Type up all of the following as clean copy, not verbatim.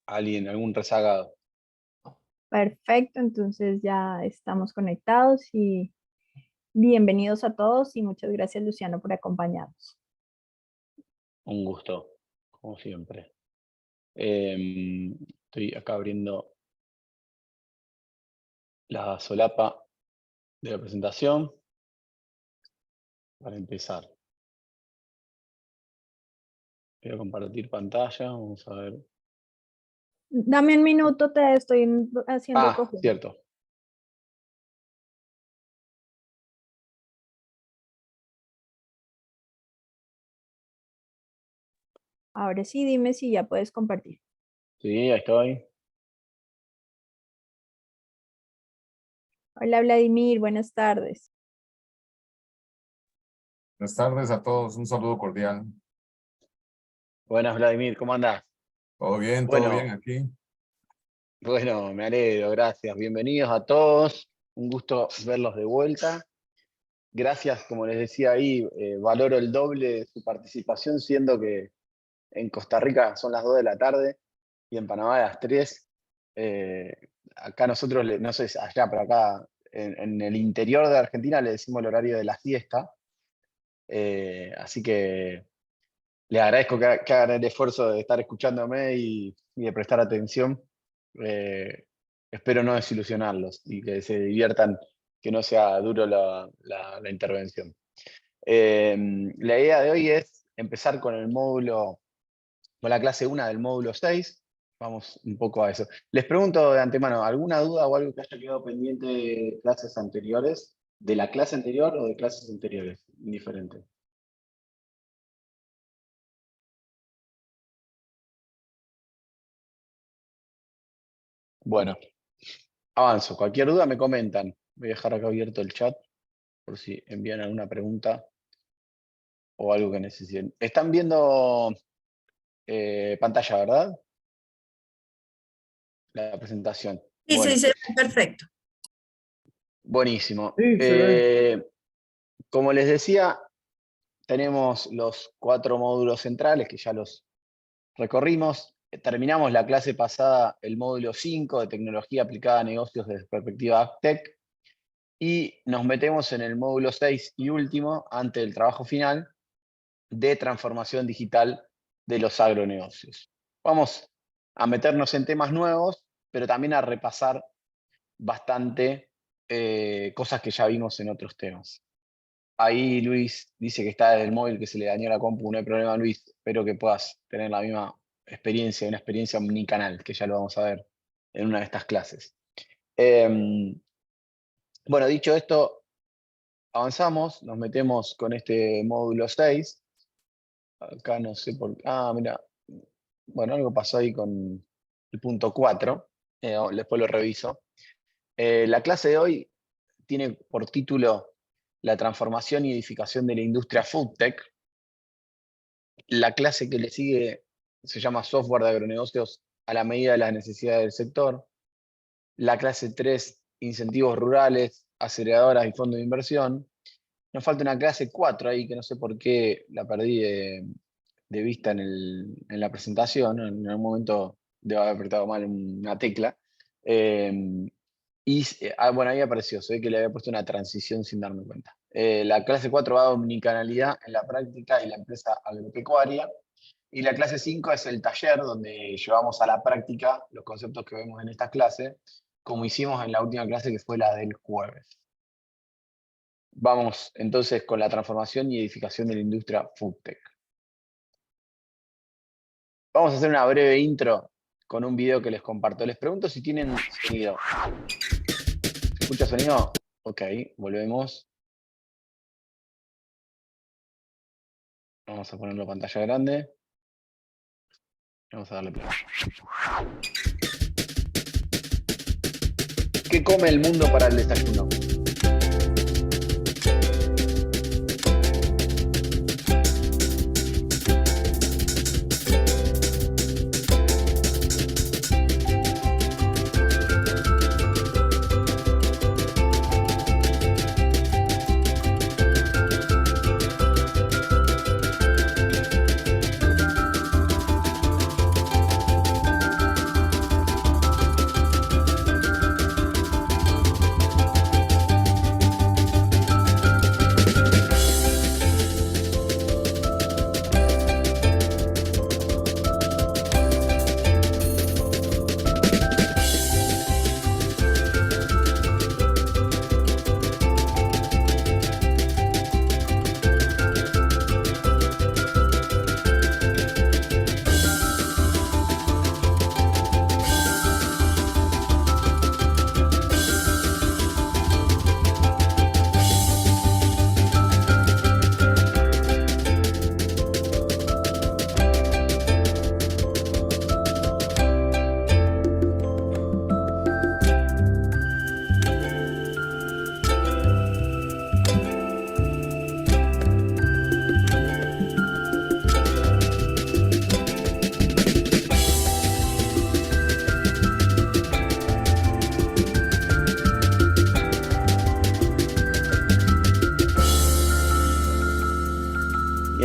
alguien, algún rezagado. Perfecto, entonces ya estamos conectados y bienvenidos a todos y muchas gracias, Luciano, por acompañarnos. Un gusto, como siempre. Estoy acá abriendo la solapa de la presentación para empezar. Voy a compartir pantalla, vamos a ver. Dame un minuto, te estoy haciendo coger. Cierto. Ahora sí, dime si ya puedes compartir. Sí, ahí estoy. Hola, Vladimir, buenas tardes. Buenas tardes a todos, un saludo cordial. Buenas, Vladimir, ¿cómo andás? ¿Todo bien? ¿Todo bien aquí? Bueno, me alegro, gracias. Bienvenidos a todos. Un gusto verlos de vuelta. Gracias, como les decía ahí, valoro el doble de su participación, siendo que en Costa Rica son las 2 de la tarde y en Panamá las 3. Acá nosotros, no sé, allá, pero acá en el interior de Argentina le decimos el horario de la siesta. Así que les agradezco que hagan el esfuerzo de estar escuchándome y de prestar atención. Espero no desilusionarlos y que se diviertan, que no sea duro la intervención. La idea de hoy es empezar con el módulo, con la clase 1 del módulo 6. Vamos un poco a eso. Les pregunto de antemano, ¿alguna duda o algo que haya quedado pendiente de clases anteriores? ¿De la clase anterior o de clases anteriores? Indiferente. Bueno, avanzo. Cualquier duda me comentan. Voy a dejar acá abierto el chat por si envían alguna pregunta o algo que necesiten. Están viendo pantalla, ¿verdad? La presentación. Sí, Bueno. sí, se ve perfecto. Buenísimo. Sí, se ve. Como les decía, tenemos los 4 módulos centrales que ya los recorrimos. Terminamos la clase pasada el módulo 5 de tecnología aplicada a negocios desde perspectiva AgTech y nos metemos en el módulo 6 y último, ante el trabajo final, de transformación digital de los agronegocios. Vamos a meternos en temas nuevos, pero también a repasar bastante cosas que ya vimos en otros temas. Ahí Luis dice que está desde el móvil, que se le dañó la compu. No hay problema, Luis. Espero que puedas tener la misma experiencia, una experiencia omnicanal, que ya lo vamos a ver en una de estas clases. Bueno, dicho esto, avanzamos, nos metemos con este módulo 6. Acá no sé por qué. Mira. Bueno, algo pasó ahí con el punto 4. Después lo reviso. La clase de hoy tiene por título la transformación y edificación de la industria FoodTech. La clase que le sigue se llama Software de agronegocios a la medida de las necesidades del sector. La clase 3, incentivos rurales, aceleradoras y fondos de inversión. Nos falta una clase 4 ahí, que no sé por qué la perdí de vista en la presentación. En algún momento debo haber apretado mal una tecla. Bueno, ahí apareció, se ve que le había puesto una transición sin darme cuenta. La clase 4 va a omnicanalidad en la práctica y la empresa agropecuaria. Y la clase 5 es el taller donde llevamos a la práctica los conceptos que vemos en esta clase, como hicimos en la última clase que fue la del jueves. Vamos entonces con la transformación y edificación de la industria FoodTech. Vamos a hacer una breve intro con un video que les comparto. Les pregunto si tienen sonido. ¿Se escucha sonido? Ok, volvemos. Vamos a ponerlo en pantalla grande. Vamos a darle play. ¿Qué come el mundo para el desayuno?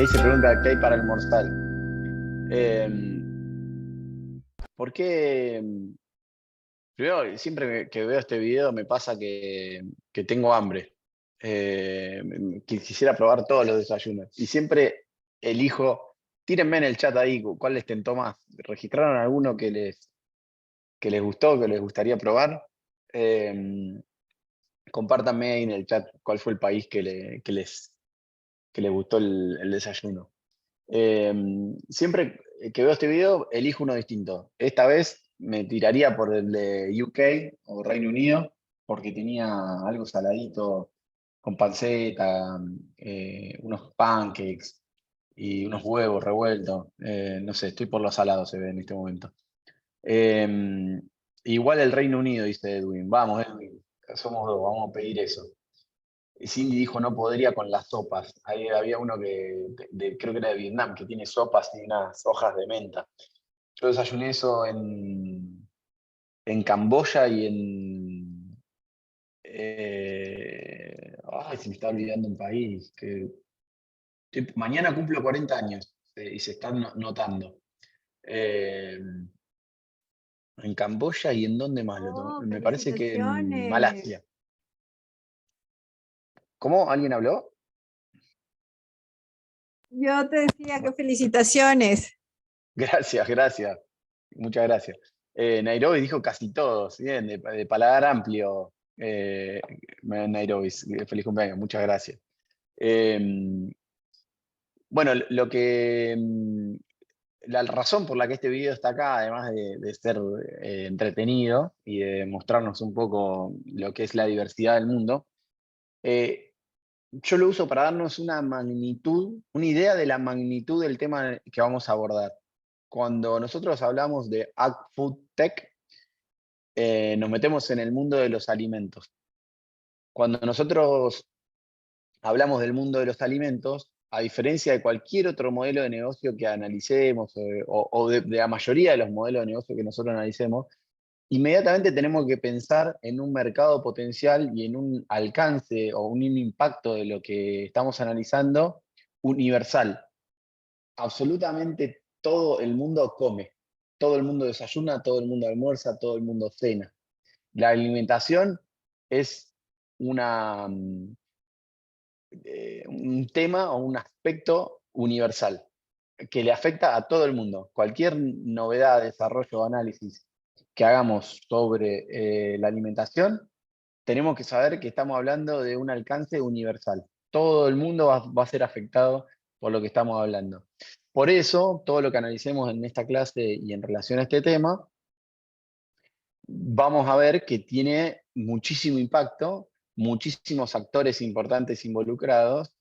ahí se pregunta qué hay para almorzar. ¿Por qué? Primero, siempre que veo este video me pasa que tengo hambre. Que quisiera probar todos los desayunos. Y siempre elijo, tírenme en el chat ahí cuál les tentó más. ¿Registraron alguno que les gustó, que les gustaría probar? Compártanme ahí en el chat cuál fue el país que les gustó el desayuno. Siempre que veo este video, elijo uno distinto. Esta vez me tiraría por el de UK o Reino Unido, porque tenía algo saladito, con panceta, unos pancakes y unos huevos revueltos. No sé, estoy por los salados, se ve en este momento. Igual el Reino Unido, dice Edwin. Vamos, Edwin, somos dos, vamos a pedir eso. Cindy dijo no podría con las sopas. Ahí había uno creo que era de Vietnam, que tiene sopas y unas hojas de menta. Yo desayuné eso en Camboya y ay, se me está olvidando un país. Mañana cumplo 40 años y se están notando. En Camboya y en dónde más lo tomé. Oh, Me parece que en felicitaciones. Malasia. ¿Cómo? ¿Alguien habló? Yo te decía que felicitaciones. Gracias, gracias. Muchas gracias. Nairobi dijo casi todos, bien, de paladar amplio. Nairobi, feliz cumpleaños, muchas gracias. Bueno, la razón por la que este video está acá, además de ser entretenido y de mostrarnos un poco lo que es la diversidad del mundo, yo lo uso para darnos una magnitud, una idea de la magnitud del tema que vamos a abordar. Cuando nosotros hablamos de AgFoodTech, nos metemos en el mundo de los alimentos. Cuando nosotros hablamos del mundo de los alimentos, a diferencia de cualquier otro modelo de negocio que analicemos o de la mayoría de los modelos de negocio que nosotros analicemos, inmediatamente tenemos que pensar en un mercado potencial y en un alcance o un impacto de lo que estamos analizando universal. Absolutamente todo el mundo come, todo el mundo desayuna, todo el mundo almuerza, todo el mundo cena. La alimentación es un tema o un aspecto universal que le afecta a todo el mundo. Cualquier novedad, desarrollo o análisis que hagamos sobre la alimentación, tenemos que saber que estamos hablando de un alcance universal. Todo el mundo va a ser afectado por lo que estamos hablando. Por eso, todo lo que analicemos en esta clase y en relación a este tema, vamos a ver que tiene muchísimo impacto, muchísimos actores importantes involucrados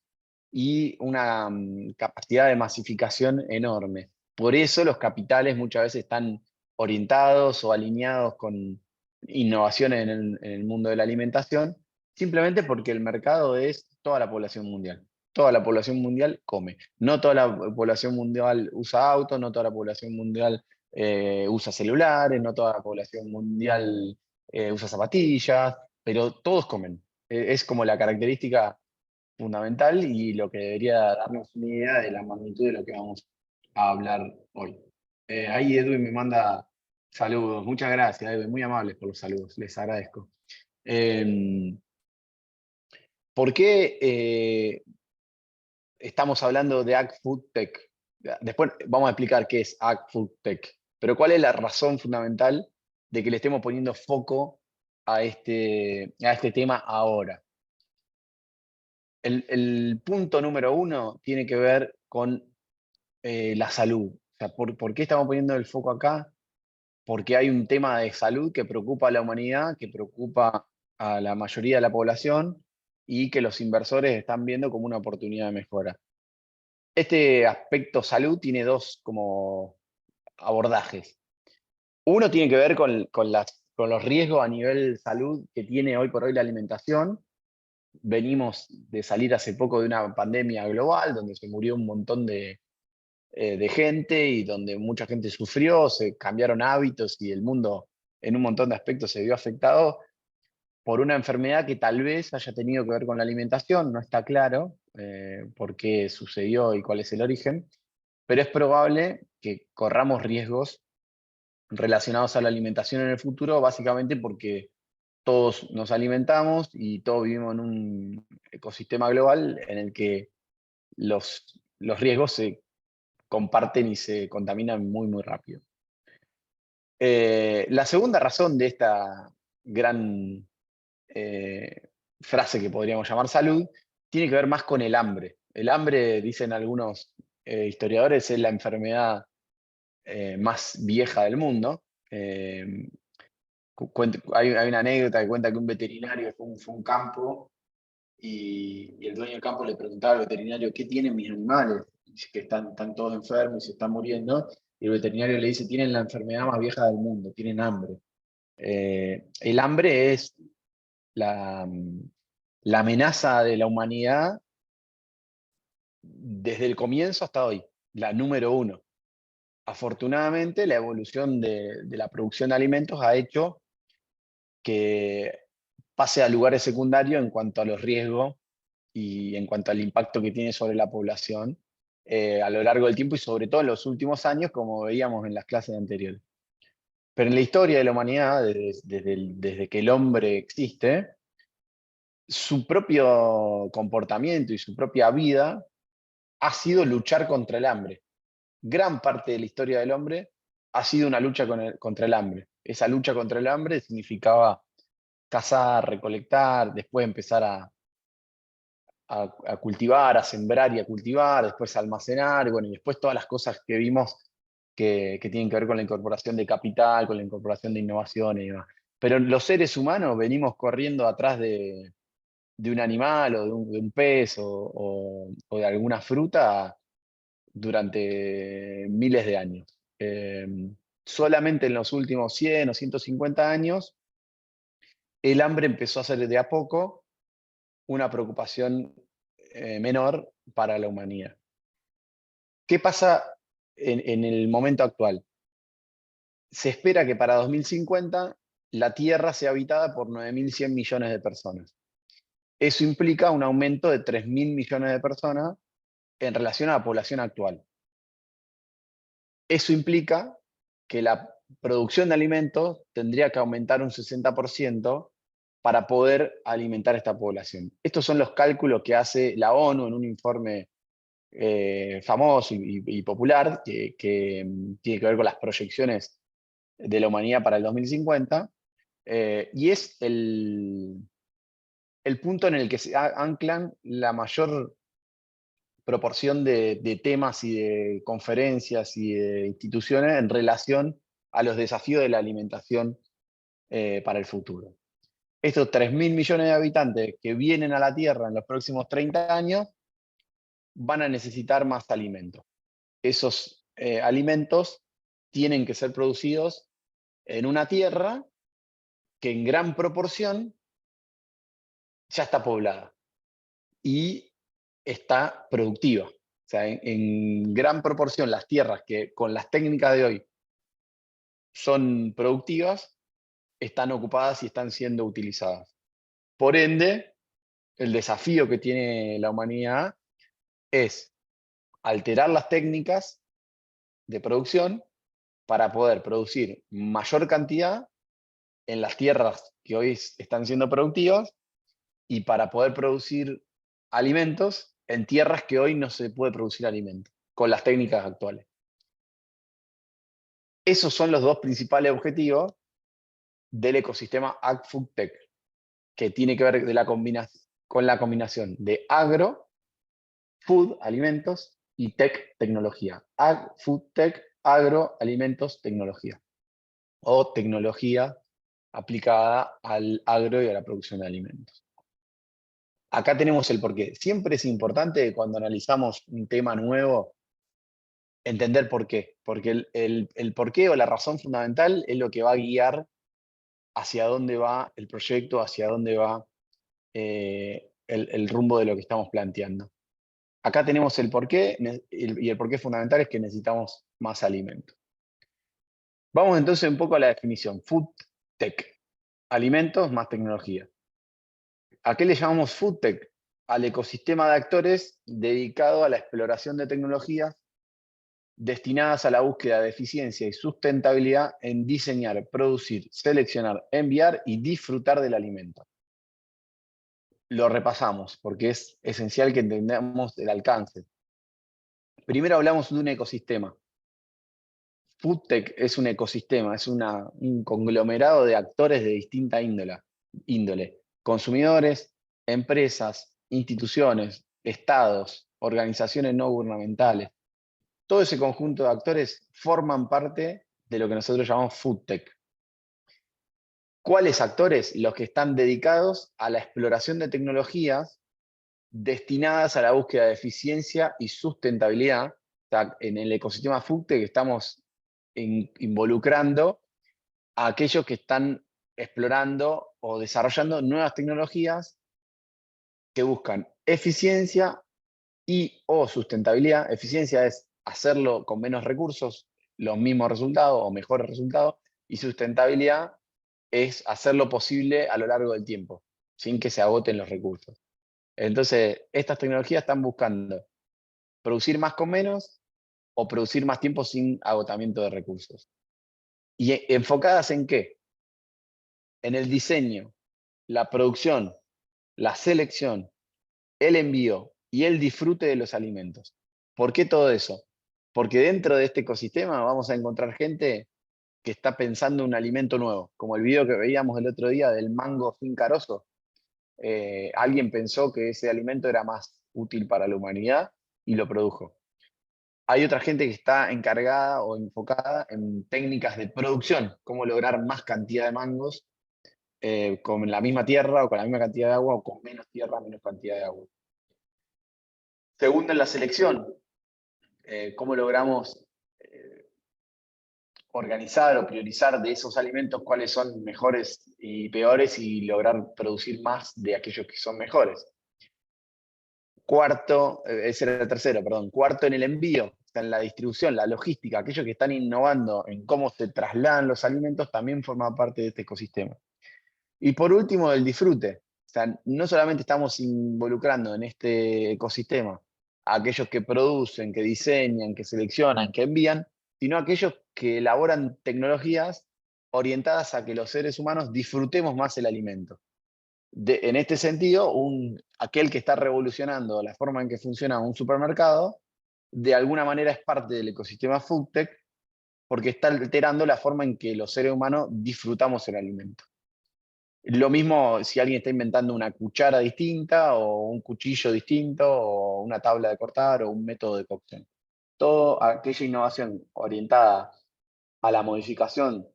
y una capacidad de masificación enorme. Por eso los capitales muchas veces están orientados o alineados con innovaciones en el mundo de la alimentación, simplemente porque el mercado es toda la población mundial. Toda la población mundial come. No toda la población mundial usa autos, no toda la población mundial usa celulares, no toda la población mundial usa zapatillas, pero todos comen. Es como la característica fundamental y lo que debería darnos una idea de la magnitud de lo que vamos a hablar hoy. Ahí Edwin me manda saludos. Muchas gracias, Edwin. Muy amables por los saludos. Les agradezco. ¿Por qué estamos hablando de AgFoodTech? Después vamos a explicar qué es AgFoodTech. Pero ¿cuál es la razón fundamental de que le estemos poniendo foco a este tema ahora? El punto número uno tiene que ver con la salud. O sea, ¿por qué estamos poniendo el foco acá? Porque hay un tema de salud que preocupa a la humanidad, que preocupa a la mayoría de la población y que los inversores están viendo como una oportunidad de mejora. Este aspecto salud tiene dos como abordajes. Uno tiene que ver con los riesgos a nivel salud que tiene hoy por hoy la alimentación. Venimos de salir hace poco de una pandemia global donde se murió un montón de gente y donde mucha gente sufrió, se cambiaron hábitos y el mundo en un montón de aspectos se vio afectado por una enfermedad que tal vez haya tenido que ver con la alimentación, no está claro, por qué sucedió y cuál es el origen, pero es probable que corramos riesgos relacionados a la alimentación en el futuro, básicamente porque todos nos alimentamos y todos vivimos en un ecosistema global en el que los riesgos se comparten y se contaminan muy, muy rápido. La segunda razón de esta gran frase que podríamos llamar salud tiene que ver más con el hambre. El hambre, dicen algunos historiadores, es la enfermedad más vieja del mundo. Hay una anécdota que cuenta que un veterinario fue a un campo y el dueño del campo le preguntaba al veterinario: ¿qué tienen mis animales? Dice que están todos enfermos y se están muriendo. Y el veterinario le dice: tienen la enfermedad más vieja del mundo, tienen hambre. El hambre es la amenaza de la humanidad desde el comienzo hasta hoy, la número uno. Afortunadamente, la evolución de la producción de alimentos ha hecho que pase a lugares secundarios en cuanto a los riesgos y en cuanto al impacto que tiene sobre la población a lo largo del tiempo y sobre todo en los últimos años, como veíamos en las clases anteriores. Pero en la historia de la humanidad, desde que el hombre existe, su propio comportamiento y su propia vida ha sido luchar contra el hambre. Gran parte de la historia del hombre ha sido una lucha contra el hambre. Esa lucha contra el hambre significaba cazar, recolectar, después empezar a cultivar, a sembrar y a cultivar, después almacenar, y bueno, y después todas las cosas que vimos que tienen que ver con la incorporación de capital, con la incorporación de innovación y demás. Pero los seres humanos venimos corriendo atrás de un animal o de un pez o de alguna fruta durante miles de años. Solamente en los últimos 100 o 150 años, el hambre empezó a ser de a poco una preocupación menor para la humanidad. ¿Qué pasa en el momento actual? Se espera que para 2050 la Tierra sea habitada por 9.100 millones de personas. Eso implica un aumento de 3.000 millones de personas en relación a la población actual. Eso implica que la producción de alimentos tendría que aumentar un 60% para poder alimentar a esta población. Estos son los cálculos que hace la ONU en un informe famoso y popular que tiene que ver con las proyecciones de la humanidad para el 2050, y es el punto en el que se anclan la mayor proporción de temas y de conferencias y de instituciones en relación a los desafíos de la alimentación para el futuro. Estos 3.000 millones de habitantes que vienen a la Tierra en los próximos 30 años van a necesitar más alimentos. Esos alimentos tienen que ser producidos en una tierra que en gran proporción ya está poblada y está productiva. O sea, en gran proporción las tierras que con las técnicas de hoy son productivas, están ocupadas y están siendo utilizadas. Por ende, el desafío que tiene la humanidad es alterar las técnicas de producción para poder producir mayor cantidad en las tierras que hoy están siendo productivas y para poder producir alimentos en tierras que hoy no se puede producir alimentos con las técnicas actuales. Esos son los dos principales objetivos del ecosistema AgFoodTech, que tiene que ver con la combinación de agro, food, alimentos, y tech, tecnología. AgFoodTech, agro, alimentos, tecnología. O tecnología aplicada al agro y a la producción de alimentos. Acá tenemos el porqué. Siempre es importante cuando analizamos un tema nuevo entender por qué. Porque el porqué o la razón fundamental es lo que va a guiar hacia dónde va el proyecto, hacia dónde va el rumbo de lo que estamos planteando. Acá tenemos el porqué, y el porqué fundamental es que necesitamos más alimentos. Vamos entonces un poco a la definición. Food Tech. Alimentos más tecnología. ¿A qué le llamamos Food Tech? al ecosistema de actores dedicado a la exploración de tecnologías destinadas a la búsqueda de eficiencia y sustentabilidad en diseñar, producir, seleccionar, enviar y disfrutar del alimento. Lo repasamos porque es esencial que entendamos el alcance. Primero hablamos de un ecosistema. FoodTech es un ecosistema, es un conglomerado de actores de distinta índole. Consumidores, empresas, instituciones, estados, organizaciones no gubernamentales. Todo ese conjunto de actores forman parte de lo que nosotros llamamos FoodTech. ¿Cuáles actores? Los que están dedicados a la exploración de tecnologías destinadas a la búsqueda de eficiencia y sustentabilidad. O sea, en el ecosistema FoodTech estamos involucrando a aquellos que están explorando o desarrollando nuevas tecnologías que buscan eficiencia y o sustentabilidad. Eficiencia es hacerlo con menos recursos, los mismos resultados o mejores resultados, y sustentabilidad es hacerlo posible a lo largo del tiempo, sin que se agoten los recursos. Entonces, estas tecnologías están buscando producir más con menos o producir más tiempo sin agotamiento de recursos. ¿Y enfocadas en qué? En el diseño, la producción, la selección, el envío y el disfrute de los alimentos. ¿Por qué todo eso? Porque dentro de este ecosistema vamos a encontrar gente que está pensando un alimento nuevo, como el video que veíamos el otro día del mango sin carozo. Alguien pensó que ese alimento era más útil para la humanidad y lo produjo. Hay otra gente que está encargada o enfocada en técnicas de producción, cómo lograr más cantidad de mangos con la misma tierra o con la misma cantidad de agua o con menos tierra, menos cantidad de agua. Segundo, en la selección, cómo logramos organizar o priorizar de esos alimentos cuáles son mejores y peores y lograr producir más de aquellos que son mejores. Cuarto, ese era el tercero, perdón. Cuarto, en el envío, está en la distribución, la logística, aquellos que están innovando en cómo se trasladan los alimentos también forman parte de este ecosistema. Y por último, el disfrute. O sea, no solamente estamos involucrando en este ecosistema a aquellos que producen, que diseñan, que seleccionan, que envían, sino a aquellos que elaboran tecnologías orientadas a que los seres humanos disfrutemos más el alimento. En este sentido, aquel que está revolucionando la forma en que funciona un supermercado, de alguna manera es parte del ecosistema FoodTech, porque está alterando la forma en que los seres humanos disfrutamos el alimento. Lo mismo si alguien está inventando una cuchara distinta, o un cuchillo distinto, o una tabla de cortar, o un método de cocción. Toda aquella innovación orientada a la modificación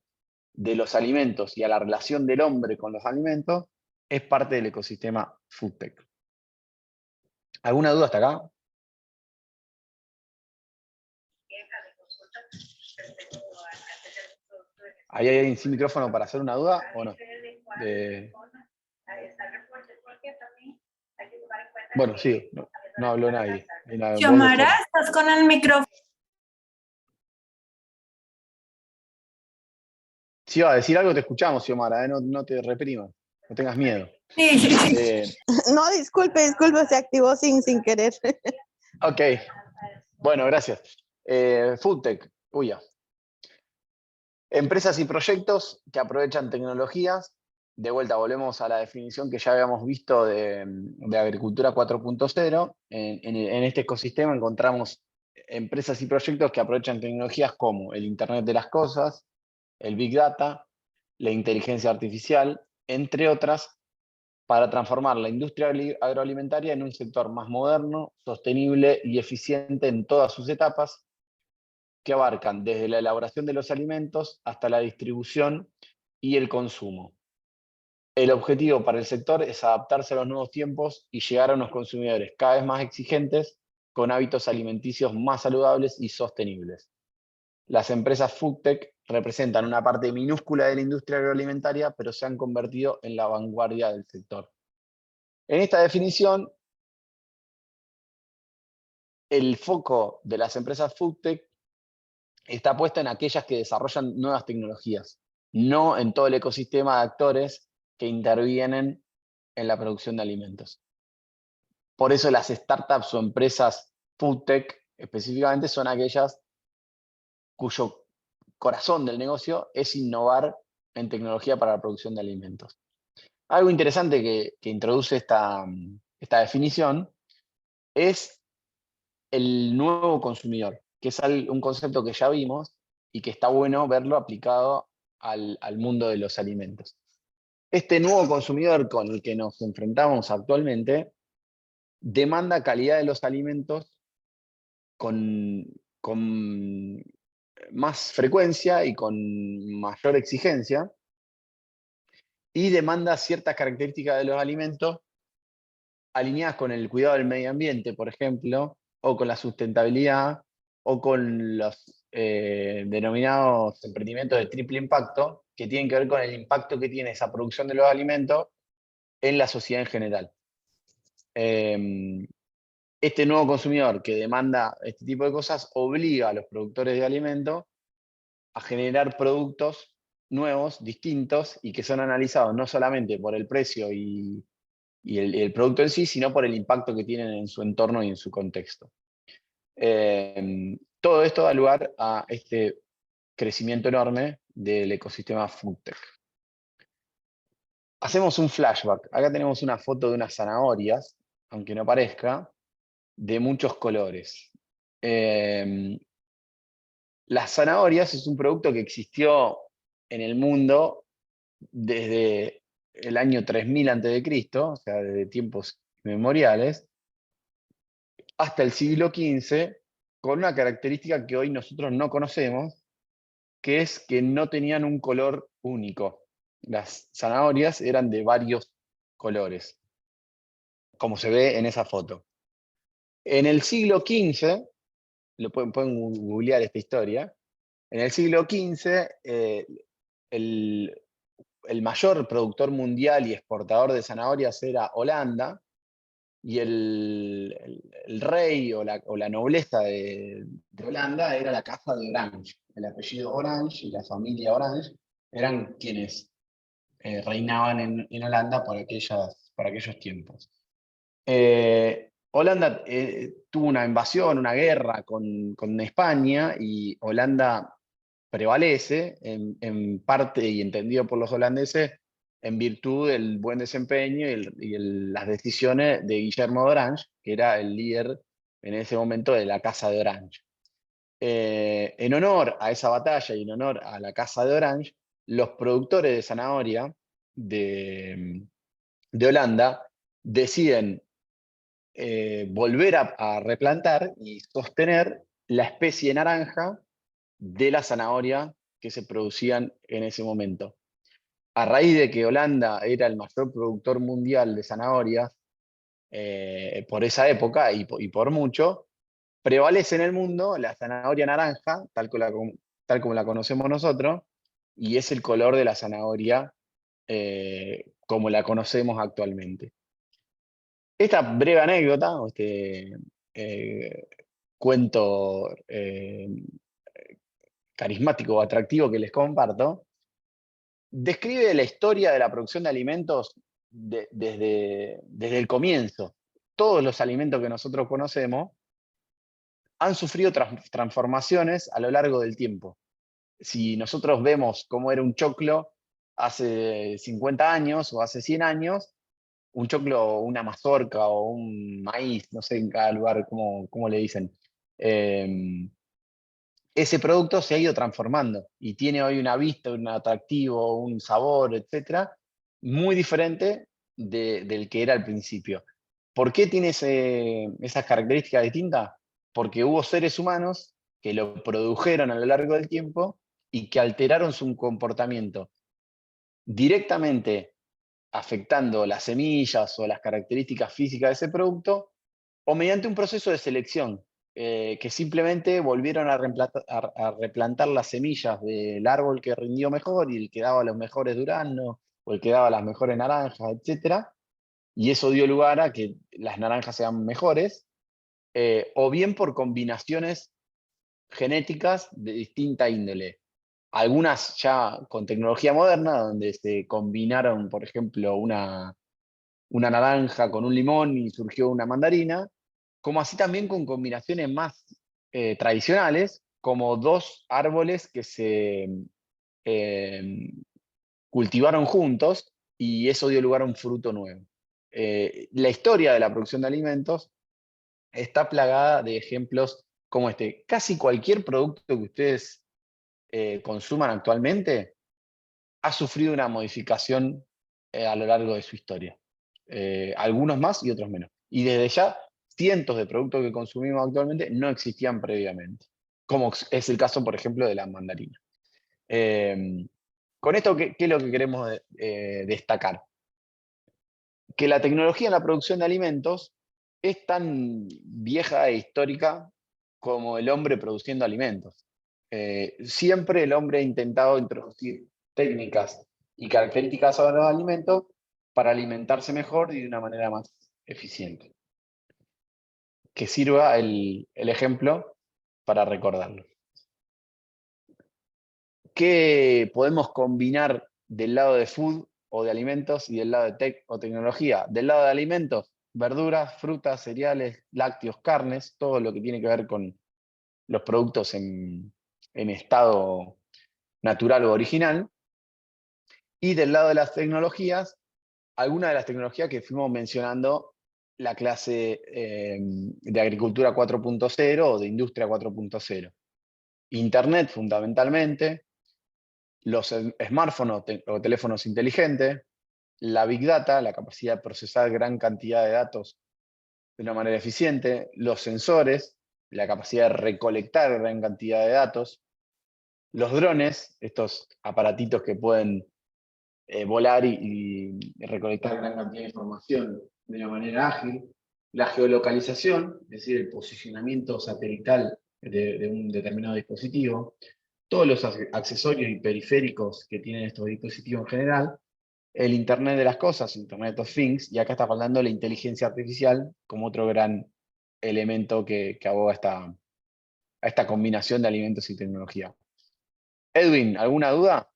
de los alimentos y a la relación del hombre con los alimentos es parte del ecosistema FoodTech. ¿Alguna duda hasta acá? ¿Hay alguien sin micrófono para hacer una duda o no? Bueno, sí, no habló nadie. Xiomara, ¿estás con el micrófono? Si iba a decir algo, te escuchamos, Xiomara, no te reprimas, no tengas miedo. Sí. No, disculpe, se activó sin querer. Ok, bueno, gracias. FoodTech, empresas y proyectos que aprovechan tecnologías. De vuelta, volvemos a la definición que ya habíamos visto de agricultura 4.0. En este ecosistema encontramos empresas y proyectos que aprovechan tecnologías como el Internet de las Cosas, el Big Data, la inteligencia artificial, entre otras, para transformar la industria agroalimentaria en un sector más moderno, sostenible y eficiente en todas sus etapas, que abarcan desde la elaboración de los alimentos hasta la distribución y el consumo. El objetivo para el sector es adaptarse a los nuevos tiempos y llegar a unos consumidores cada vez más exigentes con hábitos alimenticios más saludables y sostenibles. Las empresas FoodTech representan una parte minúscula de la industria agroalimentaria, pero se han convertido en la vanguardia del sector. En esta definición, el foco de las empresas FoodTech está puesto en aquellas que desarrollan nuevas tecnologías, no en todo el ecosistema de actores que intervienen en la producción de alimentos. Por eso las startups o empresas food tech específicamente son aquellas cuyo corazón del negocio es innovar en tecnología para la producción de alimentos. Algo interesante que introduce esta definición es el nuevo consumidor, que es un concepto que ya vimos y que está bueno verlo aplicado al mundo de los alimentos. Este nuevo consumidor con el que nos enfrentamos actualmente demanda calidad de los alimentos con más frecuencia y con mayor exigencia, y demanda ciertas características de los alimentos alineadas con el cuidado del medio ambiente, por ejemplo, o con la sustentabilidad, o con los denominados emprendimientos de triple impacto, que tienen que ver con el impacto que tiene esa producción de los alimentos en la sociedad en general. Este nuevo consumidor que demanda este tipo de cosas obliga a los productores de alimentos a generar productos nuevos, distintos, y que son analizados no solamente por el precio y el producto en sí, sino por el impacto que tienen en su entorno y en su contexto. Todo esto da lugar a este crecimiento enorme del ecosistema FoodTech. Hacemos un flashback. Acá tenemos una foto de unas zanahorias, aunque no parezca, de muchos colores. Las zanahorias es un producto que existió en el mundo desde el año 3000 a.C., o sea, desde tiempos inmemoriales, hasta el siglo XV, con una característica que hoy nosotros no conocemos, que es que no tenían un color único. Las zanahorias eran de varios colores, como se ve en esa foto. En el siglo XV, pueden googlear esta historia, en el siglo XV, el mayor productor mundial y exportador de zanahorias era Holanda, y el rey o la nobleza de Holanda era la casa de Orange. El apellido Orange y la familia Orange eran quienes reinaban en Holanda por aquellos tiempos. Holanda tuvo una invasión, una guerra con España, y Holanda prevalece en parte y entendido por los holandeses en virtud del buen desempeño las decisiones de Guillermo de Orange, que era el líder en ese momento de la Casa de Orange. En honor a esa batalla y en honor a la Casa de Orange, los productores de zanahoria de Holanda deciden volver a replantar y sostener la especie naranja de la zanahoria que se producían en ese momento. A raíz de que Holanda era el mayor productor mundial de zanahorias por esa época y por mucho, prevalece en el mundo la zanahoria naranja, tal como la conocemos nosotros, y es el color de la zanahoria como la conocemos actualmente. Esta breve anécdota, cuento carismático o atractivo que les comparto, describe la historia de la producción de alimentos desde el comienzo. Todos los alimentos que nosotros conocemos han sufrido transformaciones a lo largo del tiempo. Si nosotros vemos cómo era un choclo hace 50 años o hace 100 años, un choclo, una mazorca o un maíz, no sé en cada lugar cómo le dicen, ese producto se ha ido transformando y tiene hoy una vista, un atractivo, un sabor, etcétera, muy diferente del que era al principio. ¿Por qué tiene esas características distintas? Porque hubo seres humanos que lo produjeron a lo largo del tiempo y que alteraron su comportamiento, directamente afectando las semillas o las características físicas de ese producto, o mediante un proceso de selección, que simplemente volvieron a replantar las semillas del árbol que rindió mejor y el que daba los mejores duraznos, o el que daba las mejores naranjas, etc. Y eso dio lugar a que las naranjas sean mejores, o bien por combinaciones genéticas de distinta índole. Algunas ya con tecnología moderna, donde se combinaron, por ejemplo, una una naranja con un limón y surgió una mandarina, como así también con combinaciones más tradicionales, como dos árboles que se cultivaron juntos y eso dio lugar a un fruto nuevo. La historia de la producción de alimentos está plagada de ejemplos como este. Casi cualquier producto que ustedes consuman actualmente ha sufrido una modificación a lo largo de su historia. Algunos más y otros menos. Y desde ya, cientos de productos que consumimos actualmente no existían previamente, como es el caso, por ejemplo, de la mandarina. Con esto, ¿qué es lo que queremos destacar? Que la tecnología en la producción de alimentos es tan vieja e histórica como el hombre produciendo alimentos. Siempre el hombre ha intentado introducir técnicas y características a los alimentos para alimentarse mejor y de una manera más eficiente. Que sirva el ejemplo para recordarlo. ¿Qué podemos combinar del lado de food o de alimentos y del lado de tech o tecnología? Del lado de alimentos, verduras, frutas, cereales, lácteos, carnes, todo lo que tiene que ver con los productos en estado natural o original. Y del lado de las tecnologías, algunas de las tecnologías que fuimos mencionando, la clase de agricultura 4.0 o de industria 4.0. Internet fundamentalmente, los smartphones o teléfonos inteligentes, la Big Data, la capacidad de procesar gran cantidad de datos de una manera eficiente, los sensores, la capacidad de recolectar gran cantidad de datos, los drones, estos aparatitos que pueden volar y recolectar gran cantidad de información de una manera ágil, la geolocalización, es decir, el posicionamiento satelital de un determinado dispositivo, todos los accesorios y periféricos que tienen estos dispositivos en general, el Internet de las cosas, Internet of Things, y acá está hablando de la inteligencia artificial como otro gran elemento que aboga a esta combinación de alimentos y tecnología. Edwin, ¿alguna duda?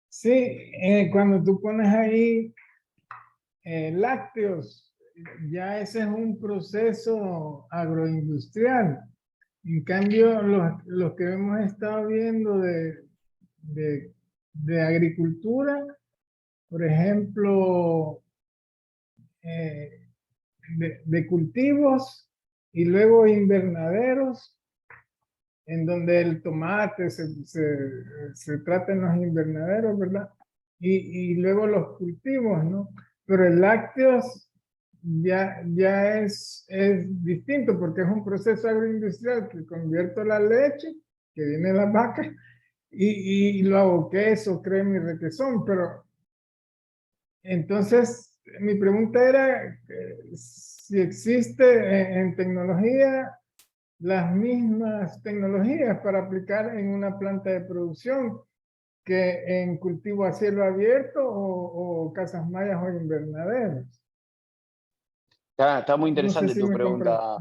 Sí, cuando tú pones ahí lácteos, ya ese es un proceso agroindustrial. En cambio, los que hemos estado viendo de agricultura, por ejemplo, de cultivos y luego invernaderos, en donde el tomate se trata en los invernaderos, ¿verdad? Y luego los cultivos, ¿no? Pero el lácteos ya es distinto porque es un proceso agroindustrial que convierto la leche que viene de las vacas y lo hago queso, crema y requesón. Pero entonces mi pregunta era si existe en tecnología las mismas tecnologías para aplicar en una planta de producción que en cultivo a cielo abierto o casas mayas o invernaderos. Está muy interesante No sé si tu me pregunta.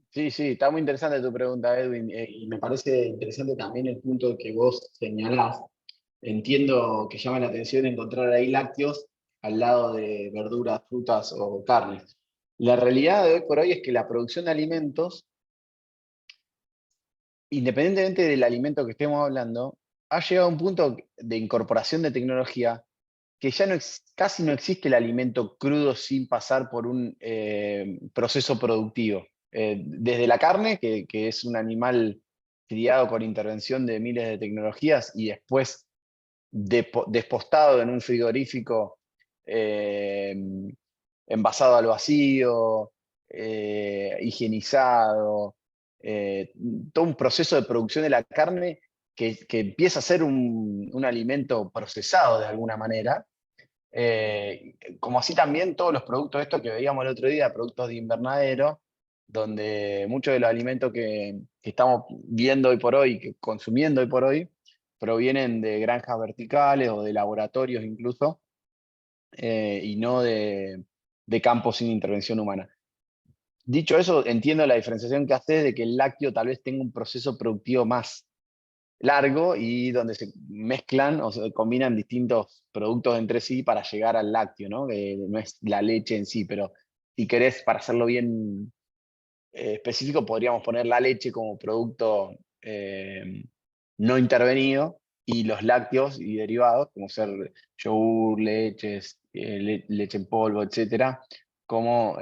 Sí, está muy interesante tu pregunta, Edwin, y me parece interesante también el punto que vos señalás. Entiendo que llama la atención encontrar ahí lácteos al lado de verduras, frutas o carnes. La realidad de hoy por hoy es que la producción de alimentos, independientemente del alimento que estemos hablando, ha llegado a un punto de incorporación de tecnología que ya casi no existe el alimento crudo sin pasar por un proceso productivo. Desde la carne, que es un animal criado con intervención de miles de tecnologías y después despostado en un frigorífico envasado al vacío, higienizado, todo un proceso de producción de la carne que empieza a ser un alimento procesado de alguna manera, como así también todos los productos estos que veíamos el otro día, productos de invernadero, donde muchos de los alimentos que estamos viendo hoy por hoy, que consumiendo hoy por hoy, provienen de granjas verticales o de laboratorios incluso, y no de campos sin intervención humana. Dicho eso, entiendo la diferenciación que haces de que el lácteo tal vez tenga un proceso productivo más largo y donde se mezclan o se combinan distintos productos entre sí para llegar al lácteo, ¿no? Que no es la leche en sí, pero si querés, para hacerlo bien específico, podríamos poner la leche como producto no intervenido y los lácteos y derivados, como ser yogur, leches, leche en polvo, etcétera, como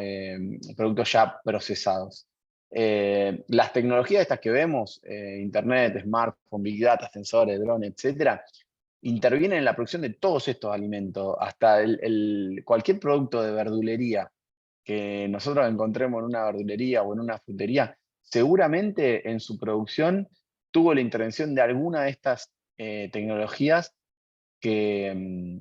productos ya procesados. Las tecnologías estas que vemos, internet, smartphone, big data, sensores, drones, etcétera, intervienen en la producción de todos estos alimentos, hasta cualquier producto de verdulería que nosotros encontremos en una verdulería o en una frutería, seguramente en su producción tuvo la intervención de alguna de estas tecnologías que,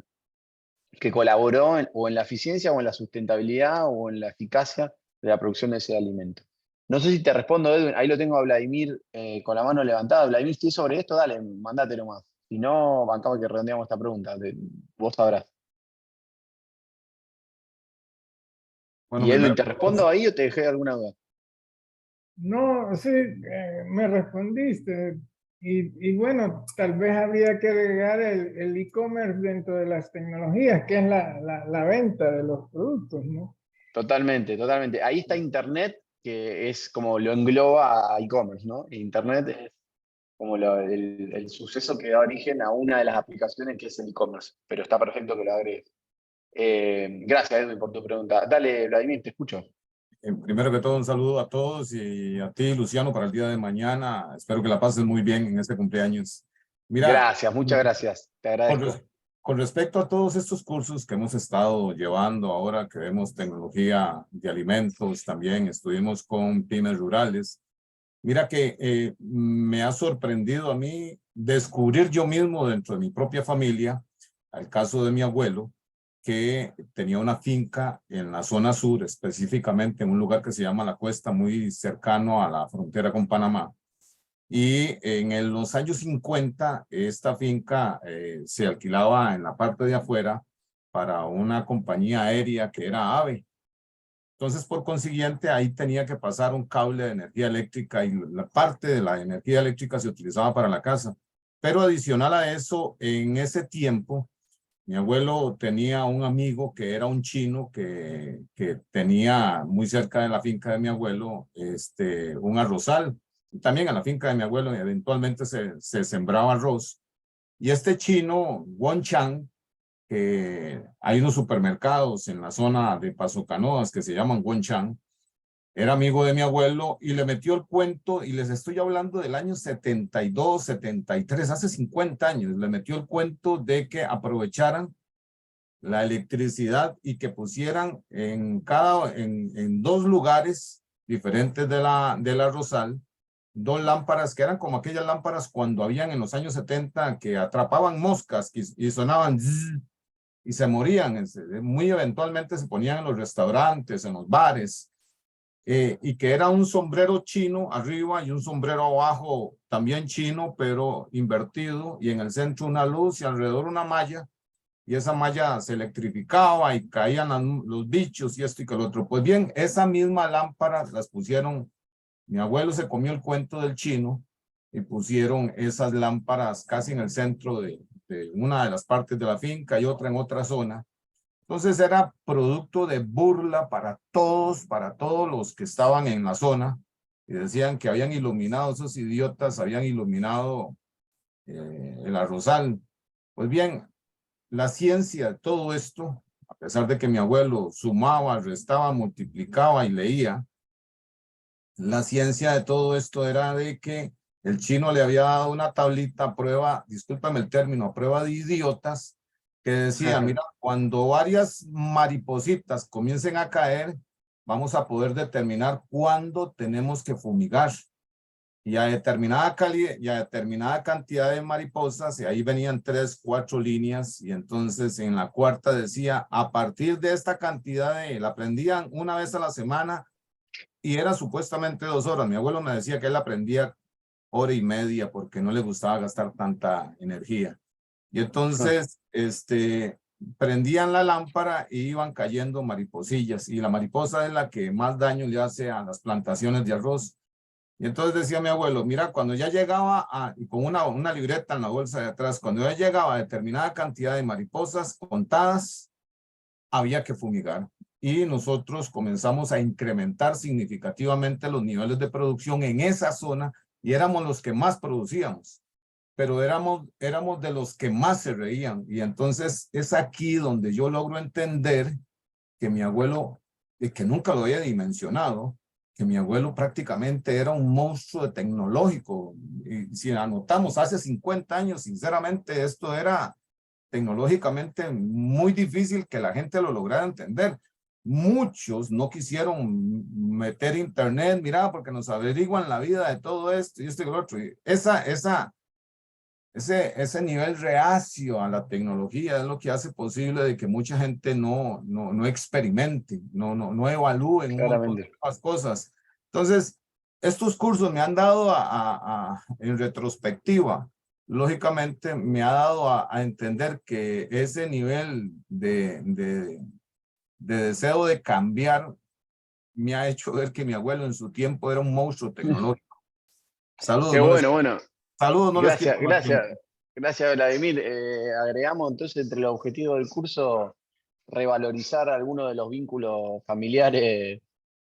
que colaboró o en la eficiencia o en la sustentabilidad o en la eficacia de la producción de ese alimento. No sé si te respondo, Edwin, ahí lo tengo a Vladimir con la mano levantada. Vladimir, si es sobre esto, dale, mandate nomás. Si no, bancamos que redondeamos esta pregunta, vos sabrás. Bueno, Y Edwin, primero, ¿te respondo ahí o te dejé alguna duda? No, sí, me respondiste. Y bueno, tal vez habría que agregar el e-commerce dentro de las tecnologías, que es la venta de los productos, ¿no? Totalmente, totalmente. Ahí está Internet, que es como lo engloba a e-commerce, ¿no? Internet es como el suceso que da origen a una de las aplicaciones que es el e-commerce, pero está perfecto que lo agregues. Gracias, Edwin, por tu pregunta. Dale, Vladimir, te escucho. primero que todo, un saludo a todos y a ti, Luciano, para el día de mañana. Espero que la pases muy bien en este cumpleaños. Mira, Gracias, muchas gracias. Te con, agradezco. res- con respecto a todos estos cursos que hemos estado llevando ahora que vemos tecnología de alimentos, también estuvimos con pymes rurales. Mira que me ha sorprendido a mí descubrir yo mismo dentro de mi propia familia, al caso de mi abuelo, que tenía una finca en la zona sur, específicamente en un lugar que se llama La Cuesta, muy cercano a la frontera con Panamá. Y en los años 50, esta finca se alquilaba en la parte de afuera para una compañía aérea que era AVE. Entonces, por consiguiente, ahí tenía que pasar un cable de energía eléctrica y la parte de la energía eléctrica se utilizaba para la casa. Pero adicional a eso, en ese tiempo, mi abuelo tenía un amigo que era un chino que tenía muy cerca de la finca de mi abuelo un arrozal. También a la finca de mi abuelo eventualmente se sembraba arroz. Y este chino, Won Chang, que hay unos supermercados en la zona de Paso Canoas que se llaman Wonchang, era amigo de mi abuelo y le metió el cuento, y les estoy hablando del año 72, 73, hace 50 años, le metió el cuento de que aprovecharan la electricidad y que pusieran en dos lugares diferentes de la Rosal, dos lámparas que eran como aquellas lámparas cuando habían en los años 70 que atrapaban moscas y sonaban zzz, y se morían, muy eventualmente se ponían en los restaurantes, en los bares, y que era un sombrero chino arriba y un sombrero abajo también chino, pero invertido, y en el centro una luz y alrededor una malla, y esa malla se electrificaba y caían los bichos y esto y que lo otro. Pues bien, esa misma lámpara las pusieron, mi abuelo se comió el cuento del chino y pusieron esas lámparas casi en el centro de una de las partes de la finca y otra en otra zona. Entonces era producto de burla para todos los que estaban en la zona, y decían que habían iluminado, esos idiotas habían iluminado el arrozal. Pues bien, la ciencia de todo esto, a pesar de que mi abuelo sumaba, restaba, multiplicaba y leía, la ciencia de todo esto era de que el chino le había dado una tablita a prueba, discúlpame el término, a prueba de idiotas, que decía, mira, cuando varias maripositas comiencen a caer, vamos a poder determinar cuándo tenemos que fumigar. Y a determinada cantidad de mariposas, y ahí venían 3, 4 líneas, y entonces en la cuarta decía, a partir de esta cantidad la prendían una vez a la semana, y era supuestamente 2 horas. Mi abuelo me decía que él aprendía 1 hora y media porque no le gustaba gastar tanta energía. Y entonces, prendían la lámpara y iban cayendo mariposillas. Y la mariposa es la que más daño le hace a las plantaciones de arroz. Y entonces decía mi abuelo, mira, cuando ya llegaba con una libreta en la bolsa de atrás, cuando ya llegaba a determinada cantidad de mariposas contadas, había que fumigar. Y nosotros comenzamos a incrementar significativamente los niveles de producción en esa zona y éramos los que más producíamos, pero éramos de los que más se reían. Y entonces es aquí donde yo logro entender que mi abuelo, que nunca lo había dimensionado, que mi abuelo prácticamente era un monstruo tecnológico. Y si anotamos hace 50 años, sinceramente, esto era tecnológicamente muy difícil que la gente lo lograra entender. Muchos no quisieron meter internet, mira, porque nos averiguan la vida de todo esto y esto y lo otro. Y ese nivel reacio a la tecnología es lo que hace posible de que mucha gente no experimente, no evalúen un montón de las cosas. Entonces, estos cursos me han dado en retrospectiva, lógicamente me ha dado a entender que ese nivel de deseo de cambiar me ha hecho ver que mi abuelo en su tiempo era un monstruo tecnológico. Saludos. Qué bueno, bueno. Saludos, no gracias, les quiero gracias, Vladimir. Agregamos entonces entre los objetivos del curso revalorizar algunos de los vínculos familiares.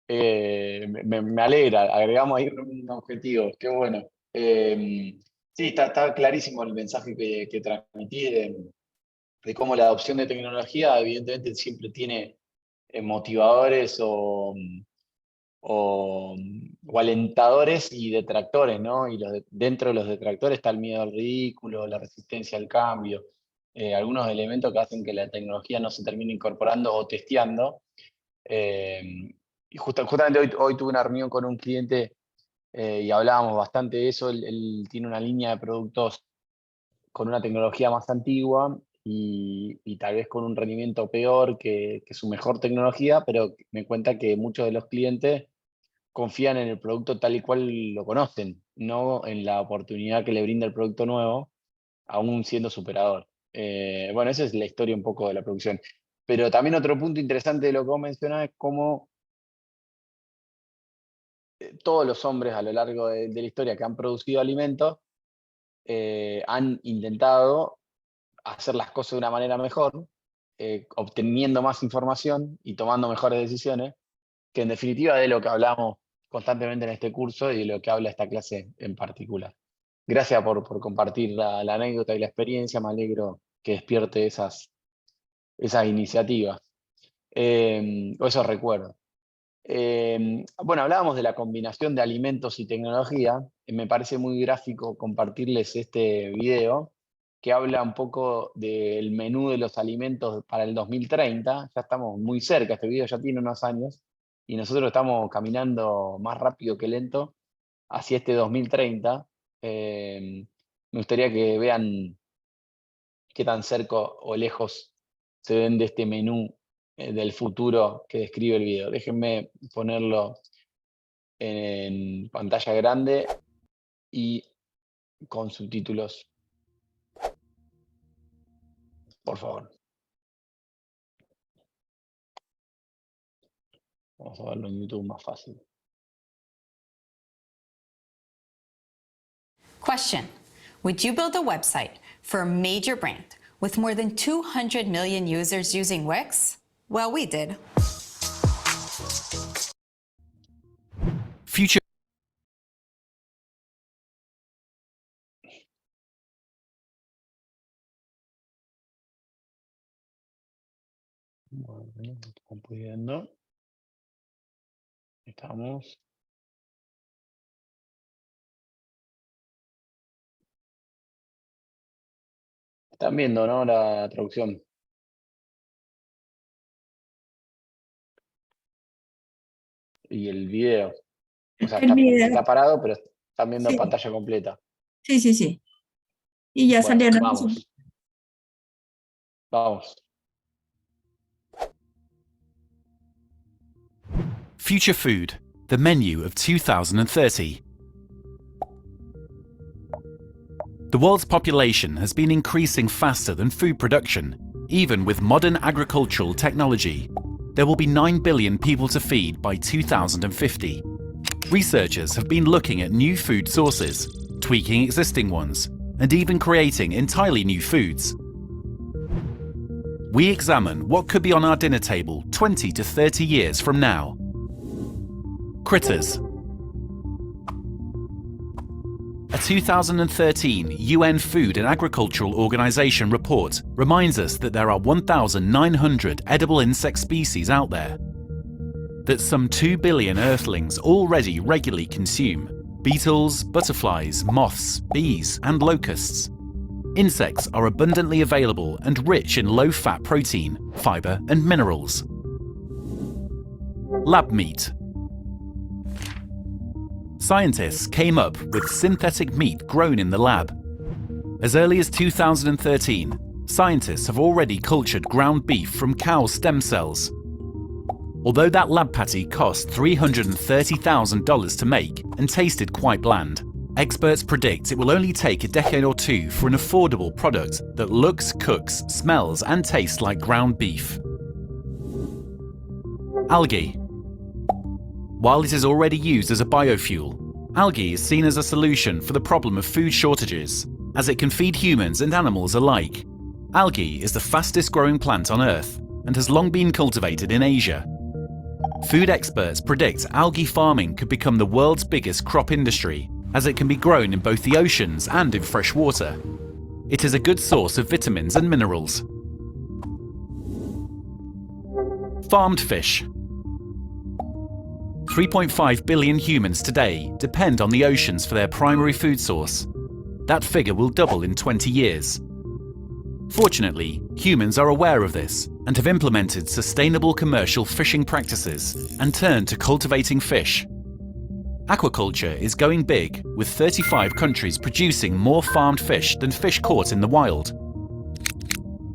Me alegra, agregamos ahí un objetivo, qué bueno. Sí, está clarísimo el mensaje que transmití de cómo la adopción de tecnología evidentemente siempre tiene motivadores o alentadores y detractores, ¿no? Y dentro de los detractores está el miedo al ridículo, la resistencia al cambio, algunos elementos que hacen que la tecnología no se termine incorporando o testeando. Y justamente hoy tuve una reunión con un cliente y hablábamos bastante de eso. Él tiene una línea de productos con una tecnología más antigua y tal vez con un rendimiento peor que su mejor tecnología, pero me cuenta que muchos de los clientes confían en el producto tal y cual lo conocen, no en la oportunidad que le brinda el producto nuevo, aún siendo superador. Bueno, esa es la historia un poco de la producción. Pero también otro punto interesante de lo que vos mencionás es cómo todos los hombres a lo largo de la historia que han producido alimentos han intentado hacer las cosas de una manera mejor, obteniendo más información y tomando mejores decisiones, que en definitiva es de lo que hablamos constantemente en este curso y de lo que habla esta clase en particular. Gracias por compartir la anécdota y la experiencia, me alegro que despierte esas iniciativas, o esos recuerdos. Bueno, hablábamos de la combinación de alimentos y tecnología. Me parece muy gráfico compartirles este video que habla un poco del menú de los alimentos para el 2030. Ya estamos muy cerca, este video ya tiene unos años, y nosotros estamos caminando más rápido que lento hacia este 2030. Me gustaría que vean qué tan cerca o lejos se ven de este menú del futuro que describe el video. Déjenme ponerlo en pantalla grande y con subtítulos, por favor. Vamos a verlo en YouTube más fácil. Question: would you build a website for a major brand with more than 200 million users using Wix? Well, we did. Future. Bueno, estamos pudiendo. Estamos. Están viendo, ¿no? La traducción. Y el video. O sea, está parado, pero están viendo pantalla completa. Sí, sí, sí. Y ya bueno, salieron. Vamos. Future food, the menu of 2030. The world's population has been increasing faster than food production, even with modern agricultural technology. There will be 9 billion people to feed by 2050. Researchers have been looking at new food sources, tweaking existing ones, and even creating entirely new foods. We examine what could be on our dinner table 20 to 30 years from now. Critters. A 2013 UN Food and Agricultural Organization report reminds us that there are 1,900 edible insect species out there, that some 2 billion earthlings already regularly consume: beetles, butterflies, moths, bees, and locusts. Insects are abundantly available and rich in low-fat protein, fiber, and minerals. Lab meat. Scientists came up with synthetic meat grown in the lab. As early as 2013, scientists have already cultured ground beef from cow stem cells. Although that lab patty cost $330,000 to make and tasted quite bland, experts predict it will only take a decade or two for an affordable product that looks, cooks, smells, and tastes like ground beef. Algae. While it is already used as a biofuel, algae is seen as a solution for the problem of food shortages, as it can feed humans and animals alike. Algae is the fastest growing plant on Earth and has long been cultivated in Asia. Food experts predict algae farming could become the world's biggest crop industry, as it can be grown in both the oceans and in fresh water. It is a good source of vitamins and minerals. Farmed fish. 3.5 billion humans today depend on the oceans for their primary food source. That figure will double in 20 years. Fortunately, humans are aware of this and have implemented sustainable commercial fishing practices and turned to cultivating fish. Aquaculture is going big, with 35 countries producing more farmed fish than fish caught in the wild.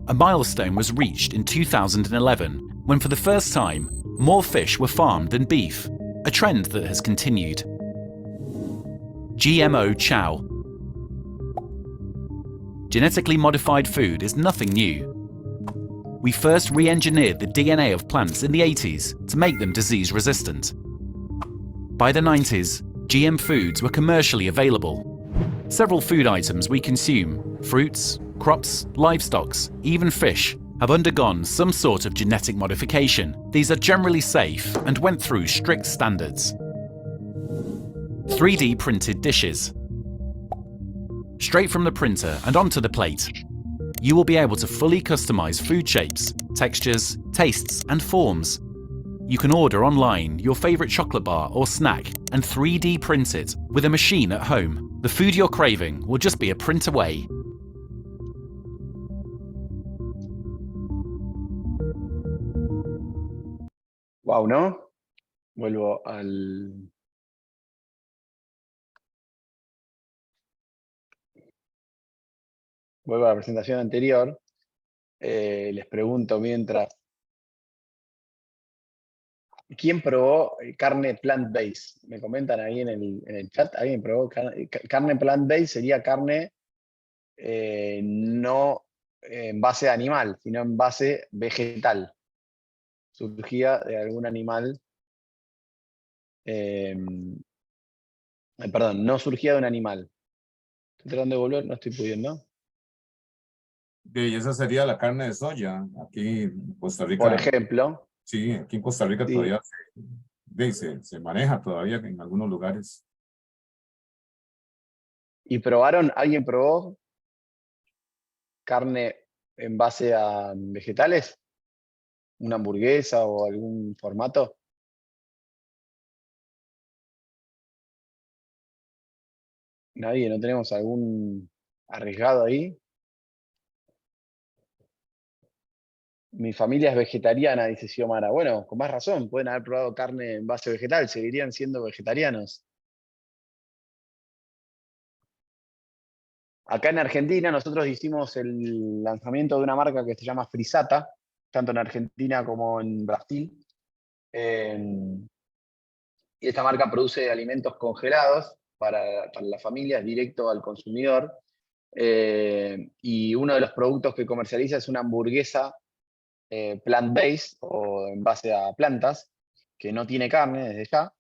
A milestone was reached in 2011 when, for the first time, more fish were farmed than beef, a trend that has continued. GMO chow. Genetically modified food is nothing new. We first re-engineered the DNA of plants in the 80s to make them disease-resistant. By the 90s, GM foods were commercially available. Several food items we consume, fruits, crops, livestock, even fish, have undergone some sort of genetic modification. These are generally safe and went through strict standards. 3D printed dishes. Straight from the printer and onto the plate, you will be able to fully customize food shapes, textures, tastes, and forms. You can order online your favorite chocolate bar or snack and 3D print it with a machine at home. The food you're craving will just be a print away. Wow, ¿no? Vuelvo al... Vuelvo a la presentación anterior. Les pregunto mientras... ¿Quién probó carne plant-based? Me comentan ahí en el chat. ¿Alguien probó carne plant-based? Sería carne no en base animal, sino en base vegetal. Surgía de algún animal. Perdón, no surgía de un animal. Estoy tratando de volver, no estoy pudiendo. Y esa sería la carne de soya. Aquí en Costa Rica. Por ejemplo. Sí, aquí en Costa Rica sí. Todavía se maneja todavía en algunos lugares. ¿Y probaron, alguien probó carne en base a vegetales? ¿Una hamburguesa o algún formato? Nadie, ¿no tenemos algún arriesgado ahí? Mi familia es vegetariana, dice Xiomara. Bueno, con más razón, pueden haber probado carne en base vegetal, seguirían siendo vegetarianos. Acá en Argentina nosotros hicimos el lanzamiento de una marca que se llama Frisata, tanto en Argentina como en Brasil. Y esta marca produce alimentos congelados para las familias, directo al consumidor. Y uno de los productos que comercializa es una hamburguesa plant-based o en base a plantas, que no tiene carne desde ya,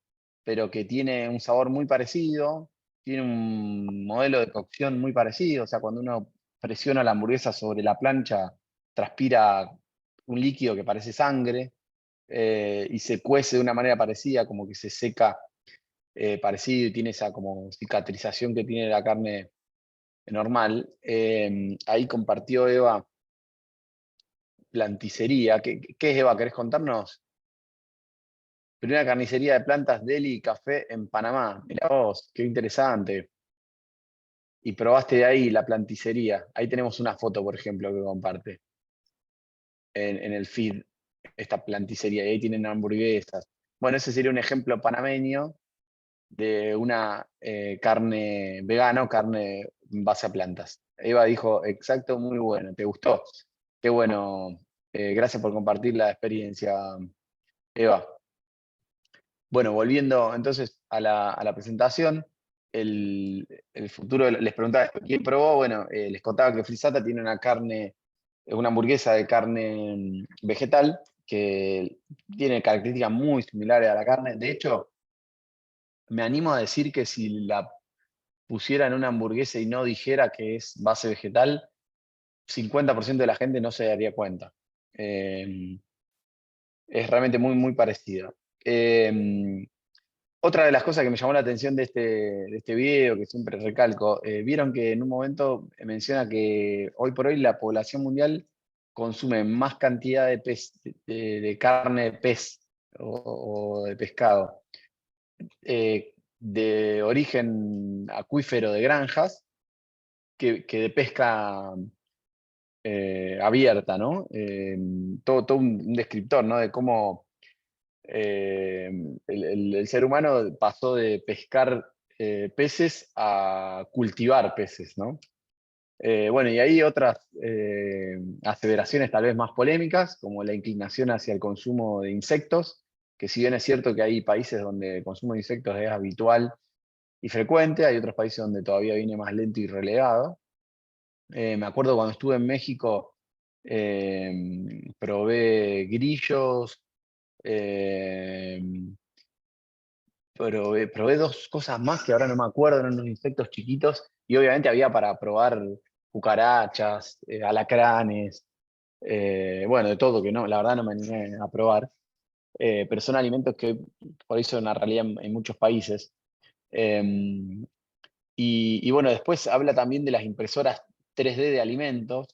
pero que tiene un sabor muy parecido, tiene un modelo de cocción muy parecido, o sea, cuando uno presiona la hamburguesa sobre la plancha, transpira un líquido que parece sangre, y se cuece de una manera parecida, como que se seca parecido y tiene esa como cicatrización que tiene la carne normal. Ahí compartió Eva Planticería. ¿Qué es, Eva? ¿Querés contarnos? Primera carnicería de plantas, deli y café en Panamá. Mirá vos, qué interesante. Y probaste de ahí la planticería. Ahí tenemos una foto, por ejemplo, que comparte en el feed, esta planticería. Y ahí tienen hamburguesas. Bueno, ese sería un ejemplo panameño de una carne vegana o carne en base a plantas. Eva dijo, exacto, muy bueno. ¿Te gustó? Qué bueno. Gracias por compartir la experiencia, Eva. Bueno, volviendo entonces a la presentación, el futuro, les preguntaba esto, ¿quién probó? Bueno, les contaba que Frisata tiene una hamburguesa de carne vegetal que tiene características muy similares a la carne. De hecho, me animo a decir que si la pusiera en una hamburguesa y no dijera que es base vegetal, 50% de la gente no se daría cuenta. Es realmente muy, muy parecida. Otra de las cosas que me llamó la atención de este video, que siempre recalco, vieron que en un momento menciona que hoy por hoy la población mundial consume más cantidad de carne de pez o de pescado de origen acuífero de granjas que de pesca abierta, ¿no? Todo un descriptor, ¿no? De cómo el ser humano pasó de pescar peces a cultivar peces, ¿no? Bueno, y hay otras aseveraciones tal vez más polémicas, como la inclinación hacia el consumo de insectos, que si bien es cierto que hay países donde el consumo de insectos es habitual y frecuente, hay otros países donde todavía viene más lento y relegado. Me acuerdo cuando estuve en México, probé grillos, probé dos cosas más que ahora no me acuerdo, eran unos insectos chiquitos, y obviamente había para probar cucarachas, alacranes, bueno, de todo, que no, la verdad no me animé a probar, pero son alimentos que por eso es una realidad en muchos países. Y bueno, después habla también de las impresoras 3D de alimentos.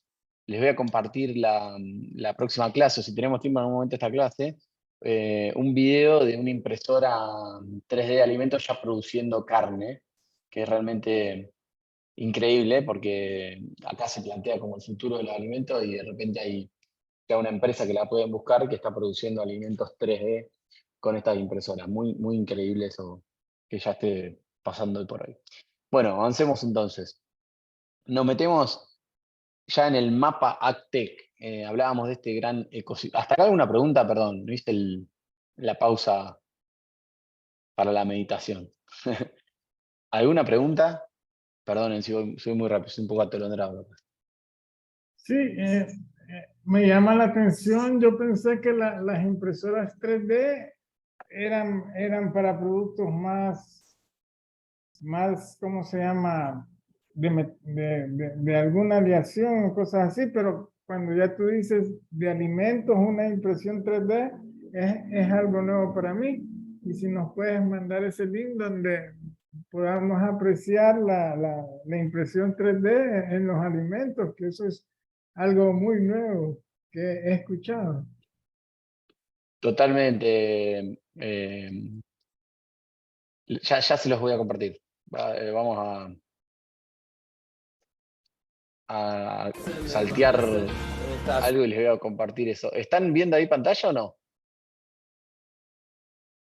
Les voy a compartir la próxima clase, o si tenemos tiempo en algún momento de esta clase, un video de una impresora 3D de alimentos ya produciendo carne, que es realmente increíble porque acá se plantea como el futuro de los alimentos y de repente hay ya una empresa que la pueden buscar que está produciendo alimentos 3D con estas impresoras. Muy, muy increíble eso que ya esté pasando por ahí. Bueno, avancemos entonces. Nos metemos ya en el mapa AgTech. Hablábamos de este gran ecosistema. Hasta acá alguna pregunta, perdón, no hice la pausa para la meditación. ¿Alguna pregunta? Perdonen si soy muy rápido, soy un poco atolondrado. Sí, me llama la atención. Yo pensé que las impresoras 3D eran para productos más, ¿cómo se llama? De alguna aleación o cosas así, pero cuando ya tú dices de alimentos, una impresión 3D es algo nuevo para mí. Y si nos puedes mandar ese link donde podamos apreciar la impresión 3D en los alimentos, que eso es algo muy nuevo que he escuchado. Totalmente. Ya se los voy a compartir. Vamos a saltear algo y les voy a compartir eso. ¿Están viendo ahí pantalla o no?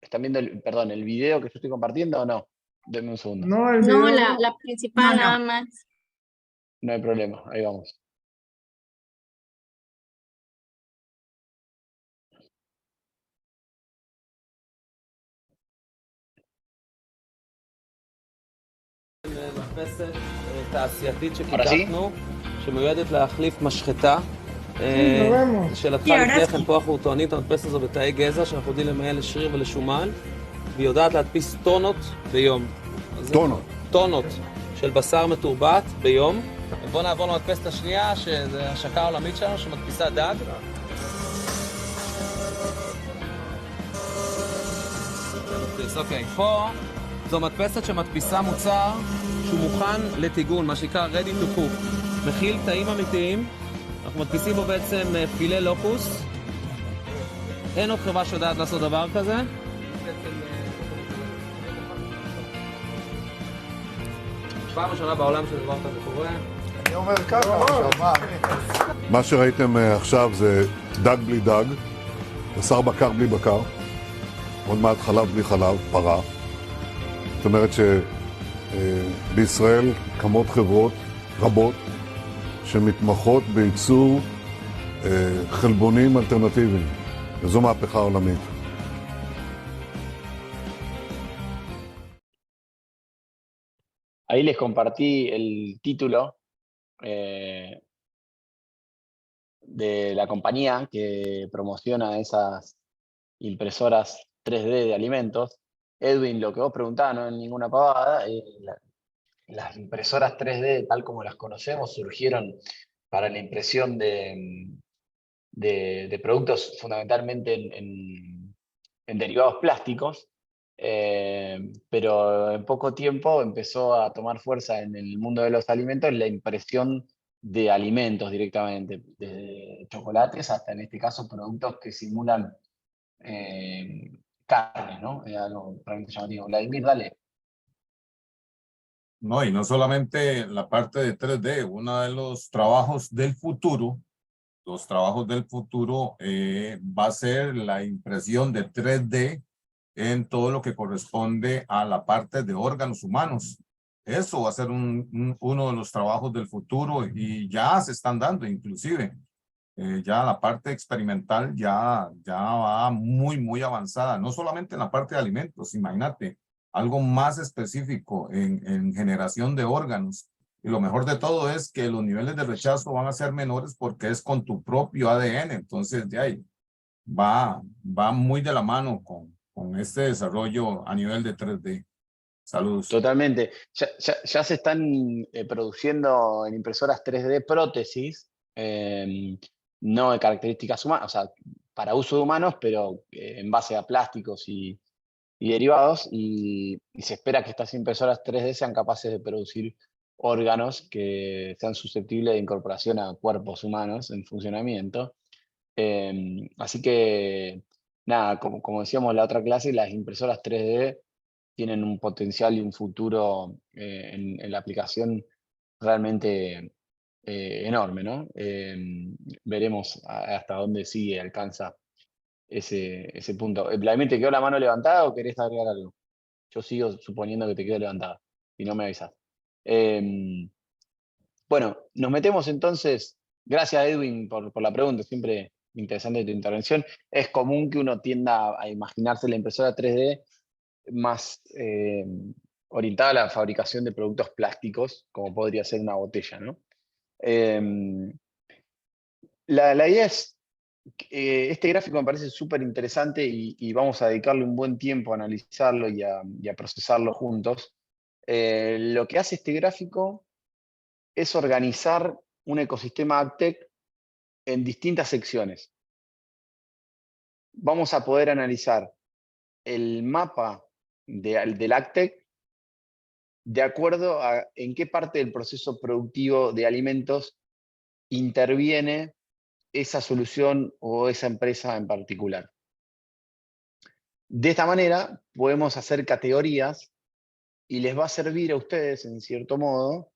¿Están viendo el video que yo estoy compartiendo o no? Denme un segundo. No, el No, video, la principal nada más. No hay problema, ahí vamos. מדפסת תעשייתית Ahora sí. שפיתחנו, שמיועדת להחליף משחטה. lo vemos. לשאלתך Yeah, לפני that's כן, פה אנחנו טוענים את המדפסת הזו בתאי גזע, שאנחנו יודעים למיין לשריר ולשומן. והיא יודעת להדפיס טונות ביום. טונות. טונות של בשר מתורבת ביום. בואו נעבור למדפסת השנייה, שזה השקה העולמית שלנו, שמדפיסה דג. אוקיי, פה זו מדפסת שמדפיסה מוצר שהוא מוכן לטיגון, מה שנקרא ready to cook. מכיל תאים אמיתיים, אנחנו מדפיסים בו בעצם פילה לוקוס. אין עוד חברה שיודעת לעשות דבר כזה. פעם ראשונה בעולם שדבר כזה קורה. אני אומר ככה, מה שראיתם עכשיו זה דג בלי דג, בשר בקר בלי בקר, עוד מעט חלב בלי חלב, פרה. זאת אומרת שבישראל קמות חברות רבות שמתמחות בייצור חלבונים אלטרנטיביים, וזו מהפכה עולמית. Ahí les compartí el título de la compañía que promociona esas impresoras 3D de alimentos. Edwin, lo que vos preguntabas no es ninguna pavada. Las impresoras 3D, tal como las conocemos, surgieron para la impresión de productos fundamentalmente en derivados plásticos. Pero en poco tiempo empezó a tomar fuerza en el mundo de los alimentos la impresión de alimentos directamente, desde chocolates hasta en este caso productos que simulan carne, ¿no? Algo realmente llamativo. Vladimir, dale. No, y no solamente la parte de 3D, uno de los trabajos del futuro, va a ser la impresión de 3D en todo lo que corresponde a la parte de órganos humanos. Eso va a ser uno de los trabajos del futuro y ya se están dando inclusive. Ya la parte experimental ya va muy avanzada, no solamente en la parte de alimentos, imagínate, algo más específico en generación de órganos. Y lo mejor de todo es que los niveles de rechazo van a ser menores porque es con tu propio ADN. Entonces, de ahí va muy de la mano con este desarrollo a nivel de 3D. Saludos. Totalmente. Ya se están produciendo en impresoras 3D prótesis, no de características humanas, o sea, para uso de humanos, pero en base a plásticos y derivados, y se espera que estas impresoras 3D sean capaces de producir órganos que sean susceptibles de incorporación a cuerpos humanos en funcionamiento. Así que, nada, como decíamos en la otra clase, las impresoras 3D tienen un potencial y un futuro en la aplicación realmente enorme, ¿no? Veremos hasta dónde sigue, alcanza ese punto. Vladimir, ¿te quedó la mano levantada o querés agregar algo? Yo sigo suponiendo que te quedó levantada, y no me avisas. Bueno, nos metemos entonces. Gracias, Edwin, por la pregunta, siempre interesante tu intervención. Es común que uno tienda a imaginarse la impresora 3D más orientada a la fabricación de productos plásticos, como podría ser una botella, ¿no? La idea es, este gráfico me parece súper interesante y vamos a dedicarle un buen tiempo a analizarlo y a procesarlo juntos. Lo que hace este gráfico es organizar un ecosistema AgTech en distintas secciones. Vamos a poder analizar el mapa del AgTech de acuerdo a en qué parte del proceso productivo de alimentos interviene esa solución o esa empresa en particular. De esta manera podemos hacer categorías y les va a servir a ustedes, en cierto modo,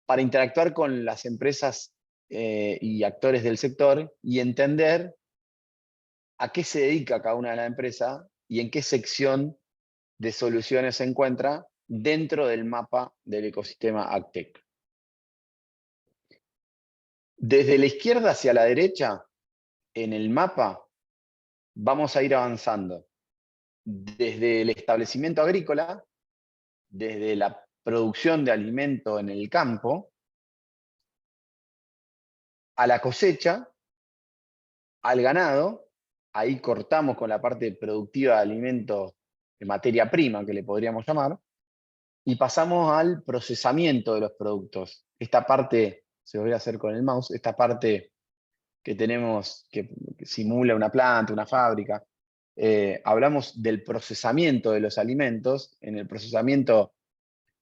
para interactuar con las empresas y actores del sector y entender a qué se dedica cada una de las empresas y en qué sección de soluciones se encuentra dentro del mapa del ecosistema AgTech. Desde la izquierda hacia la derecha, en el mapa, vamos a ir avanzando. Desde el establecimiento agrícola, desde la producción de alimento en el campo, a la cosecha, al ganado ahí cortamos con la parte productiva de alimentos, de materia prima, que le podríamos llamar, y pasamos al procesamiento de los productos. Esta parte, se lo voy a hacer con el mouse, esta parte que tenemos, que simula una planta, una fábrica, hablamos del procesamiento de los alimentos. En el procesamiento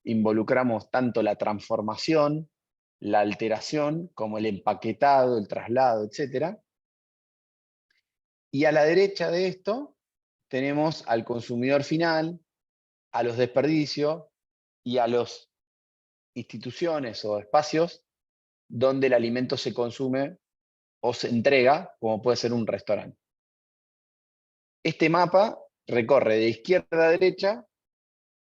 involucramos tanto la transformación, la alteración, como el empaquetado, el traslado, etc. Y a la derecha de esto tenemos al consumidor final, a los desperdicios y a las instituciones o espacios donde el alimento se consume o se entrega, como puede ser un restaurante. Este mapa recorre de izquierda a derecha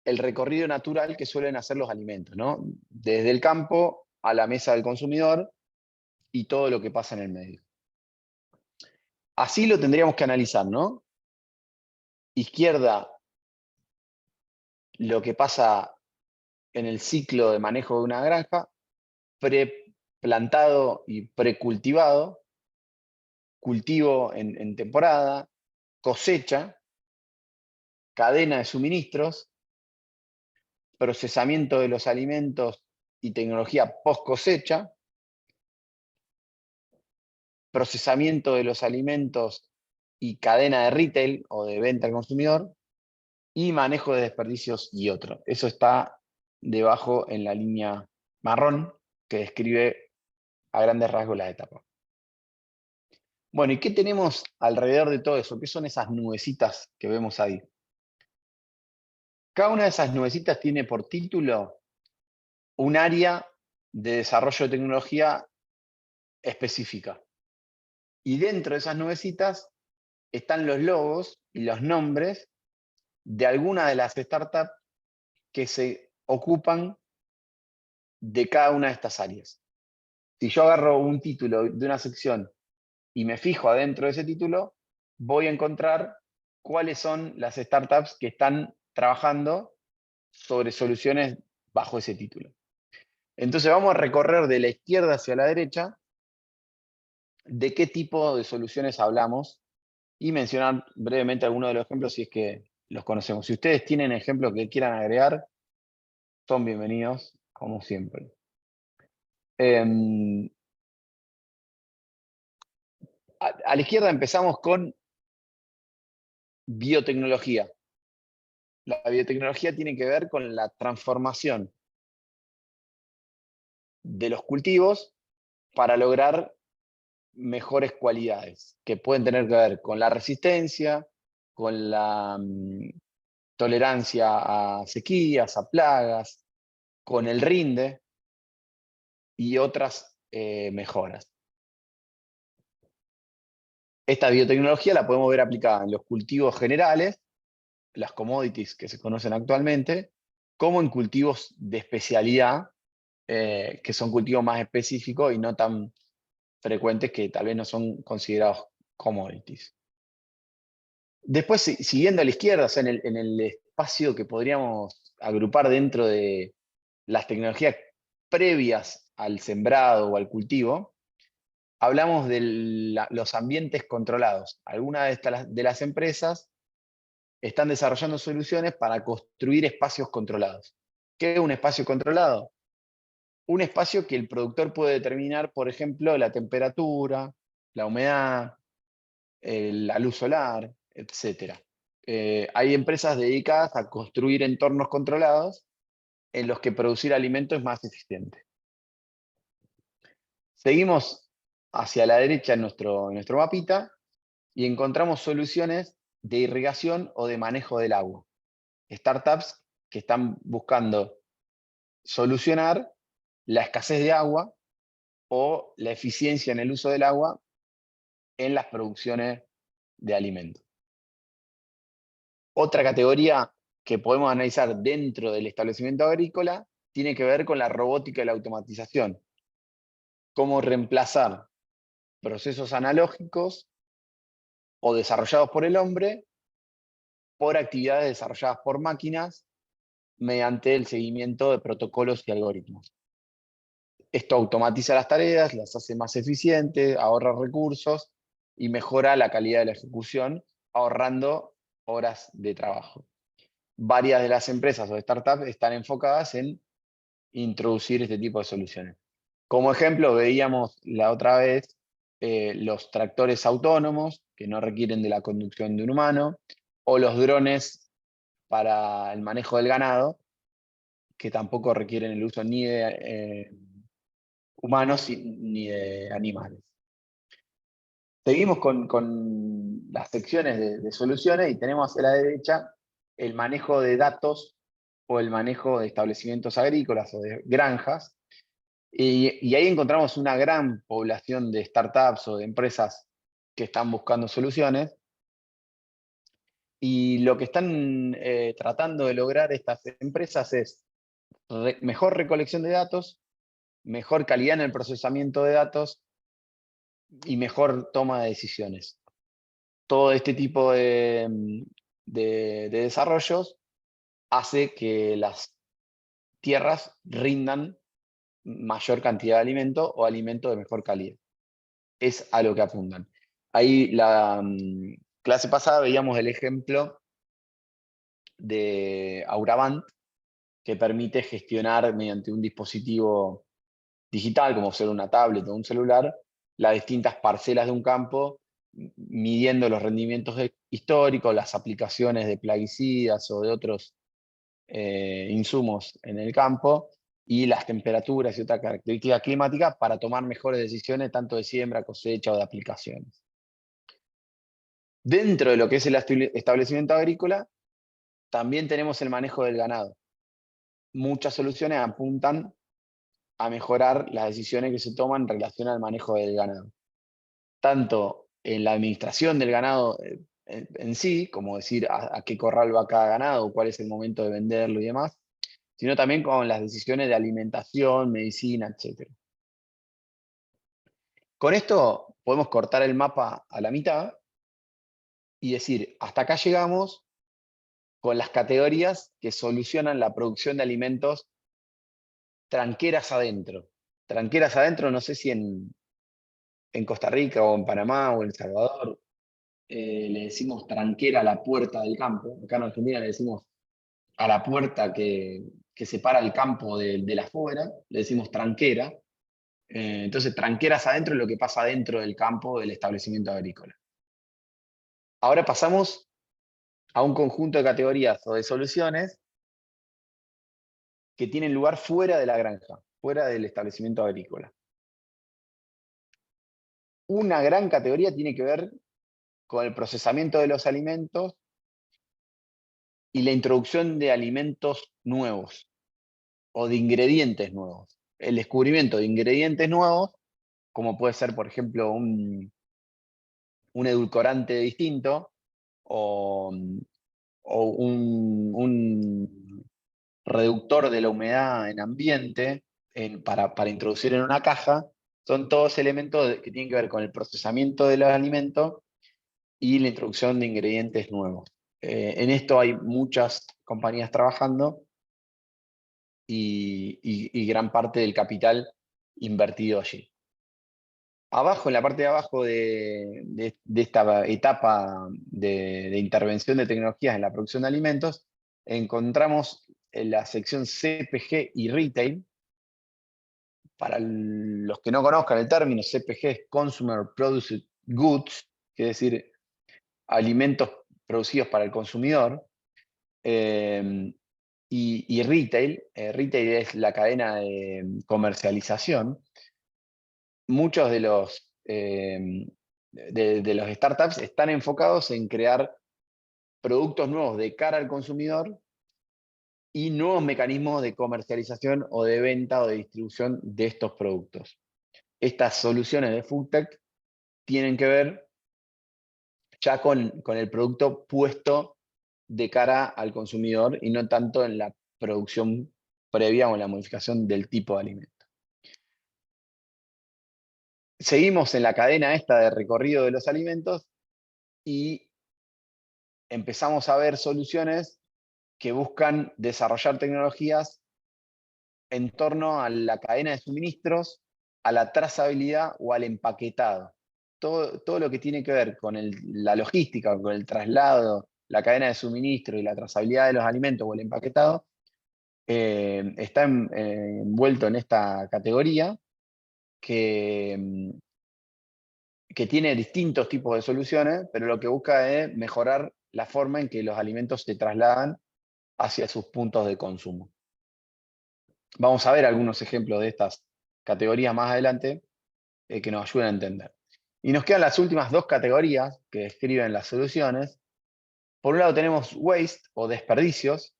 el recorrido natural que suelen hacer los alimentos, ¿no? Desde el campo a la mesa del consumidor y todo lo que pasa en el medio. Así lo tendríamos que analizar, ¿no? Izquierda, lo que pasa en el ciclo de manejo de una granja, preplantado y precultivado, cultivo en temporada, cosecha, cadena de suministros, procesamiento de los alimentos y tecnología post cosecha, procesamiento de los alimentos y cadena de retail o de venta al consumidor, y manejo de desperdicios y otro. Eso está debajo en la línea marrón que describe a grandes rasgos la etapa. Bueno, ¿y qué tenemos alrededor de todo eso? ¿Qué son esas nubecitas que vemos ahí? Cada una de esas nubecitas tiene por título un área de desarrollo de tecnología específica. Y dentro de esas nubecitas están los logos y los nombres de algunas de las startups que se ocupan de cada una de estas áreas. Si yo agarro un título de una sección y me fijo adentro de ese título, voy a encontrar cuáles son las startups que están trabajando sobre soluciones bajo ese título. Entonces vamos a recorrer de la izquierda hacia la derecha de qué tipo de soluciones hablamos y mencionar brevemente algunos de los ejemplos si es que los conocemos. Si ustedes tienen ejemplos que quieran agregar, son bienvenidos, como siempre. A la izquierda empezamos con biotecnología. La biotecnología tiene que ver con la transformación de los cultivos para lograr mejores cualidades, que pueden tener que ver con la resistencia, con la tolerancia a sequías, a plagas, con el rinde y otras mejoras. Esta biotecnología la podemos ver aplicada en los cultivos generales, las commodities que se conocen actualmente, como en cultivos de especialidad, que son cultivos más específicos y no tan frecuentes, que tal vez no son considerados commodities. Después, siguiendo a la izquierda, o sea, en el espacio que podríamos agrupar dentro de las tecnologías previas al sembrado o al cultivo, hablamos de los ambientes controlados. Algunas de las empresas están desarrollando soluciones para construir espacios controlados. ¿Qué es un espacio controlado? Un espacio que el productor puede determinar, por ejemplo, la temperatura, la humedad, la luz solar, etc. Hay empresas dedicadas a construir entornos controlados en los que producir alimentos es más eficiente. Seguimos hacia la derecha en nuestro mapita y encontramos soluciones de irrigación o de manejo del agua. Startups que están buscando solucionar la escasez de agua o la eficiencia en el uso del agua en las producciones de alimentos. Otra categoría que podemos analizar dentro del establecimiento agrícola tiene que ver con la robótica y la automatización. Cómo reemplazar procesos analógicos o desarrollados por el hombre por actividades desarrolladas por máquinas mediante el seguimiento de protocolos y algoritmos. Esto automatiza las tareas, las hace más eficientes, ahorra recursos y mejora la calidad de la ejecución, ahorrando horas de trabajo. Varias de las empresas o startups están enfocadas en introducir este tipo de soluciones. Como ejemplo, veíamos la otra vez los tractores autónomos, que no requieren de la conducción de un humano, o los drones para el manejo del ganado, que tampoco requieren el uso ni de humanos ni de animales. Seguimos con las secciones de soluciones y tenemos hacia la derecha el manejo de datos o el manejo de establecimientos agrícolas o de granjas. Y ahí encontramos una gran población de startups o de empresas que están buscando soluciones. Y lo que están tratando de lograr estas empresas es mejor recolección de datos, mejor calidad en el procesamiento de datos y mejor toma de decisiones. Todo este tipo de desarrollos hace que las tierras rindan mayor cantidad de alimento o alimento de mejor calidad. Es a lo que apuntan. Ahí la clase pasada veíamos el ejemplo de Auravant, que permite gestionar mediante un dispositivo digital, como ser una tablet o un celular, las distintas parcelas de un campo, midiendo los rendimientos históricos, las aplicaciones de plaguicidas o de otros insumos en el campo, y las temperaturas y otras características climáticas para tomar mejores decisiones tanto de siembra, cosecha o de aplicaciones. Dentro de lo que es el establecimiento agrícola, también tenemos el manejo del ganado. Muchas soluciones apuntan a mejorar las decisiones que se toman en relación al manejo del ganado. Tanto en la administración del ganado en sí, como decir a qué corral va cada ganado, cuál es el momento de venderlo y demás, sino también con las decisiones de alimentación, medicina, etc. Con esto podemos cortar el mapa a la mitad y decir, hasta acá llegamos con las categorías que solucionan la producción de alimentos tranqueras adentro. Tranqueras adentro, no sé si en Costa Rica o en Panamá o en El Salvador le decimos tranquera a la puerta del campo. Acá en Argentina le decimos a la puerta que separa el campo de la afuera, le decimos tranquera. Entonces, tranqueras adentro es lo que pasa dentro del campo del establecimiento agrícola. Ahora pasamos a un conjunto de categorías o de soluciones que tienen lugar fuera de la granja, fuera del establecimiento agrícola. Una gran categoría tiene que ver con el procesamiento de los alimentos y la introducción de alimentos nuevos o de ingredientes nuevos. El descubrimiento de ingredientes nuevos, como puede ser, por ejemplo, un edulcorante distinto o un reductor de la humedad en ambiente para introducir en una caja, son todos elementos que tienen que ver con el procesamiento de los alimentos y la introducción de ingredientes nuevos. En esto hay muchas compañías trabajando y gran parte del capital invertido allí. Abajo, en la parte de abajo de esta etapa de intervención de tecnologías en la producción de alimentos, encontramos en la sección CPG y Retail. Para los que no conozcan el término, CPG es Consumer Produced Goods, que es decir, alimentos producidos para el consumidor. Y Retail, Retail es la cadena de comercialización. Muchos de los startups están enfocados en crear productos nuevos de cara al consumidor y nuevos mecanismos de comercialización o de venta o de distribución de estos productos. Estas soluciones de FoodTech tienen que ver ya con el producto puesto de cara al consumidor y no tanto en la producción previa o en la modificación del tipo de alimento. Seguimos en la cadena esta de recorrido de los alimentos y empezamos a ver soluciones que buscan desarrollar tecnologías en torno a la cadena de suministros, a la trazabilidad o al empaquetado. todo lo que tiene que ver con la logística, con el traslado, la cadena de suministro y la trazabilidad de los alimentos o el empaquetado, está envuelto en esta categoría que tiene distintos tipos de soluciones, pero lo que busca es mejorar la forma en que los alimentos se trasladan hacia sus puntos de consumo. Vamos a ver algunos ejemplos de estas categorías más adelante que nos ayuden a entender. Y nos quedan las últimas dos categorías que describen las soluciones. Por un lado tenemos waste o desperdicios.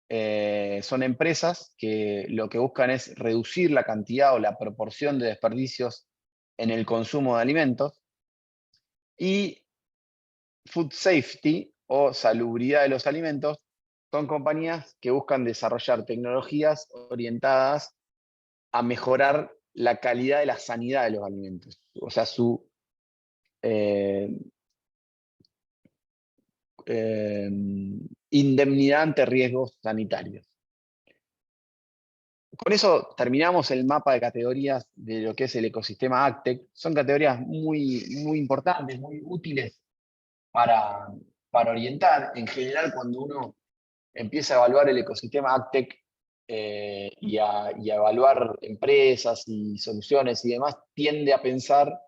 Son empresas que lo que buscan es reducir la cantidad o la proporción de desperdicios en el consumo de alimentos. Y food safety o salubridad de los alimentos son compañías que buscan desarrollar tecnologías orientadas a mejorar la calidad de la sanidad de los alimentos, o sea, su indemnidad ante riesgos sanitarios. Con eso terminamos el mapa de categorías de lo que es el ecosistema AgTech. Son categorías muy, muy importantes, muy útiles para orientar. En general, cuando uno empieza a evaluar el ecosistema AgTech y a evaluar empresas y soluciones y demás, tiende a pensar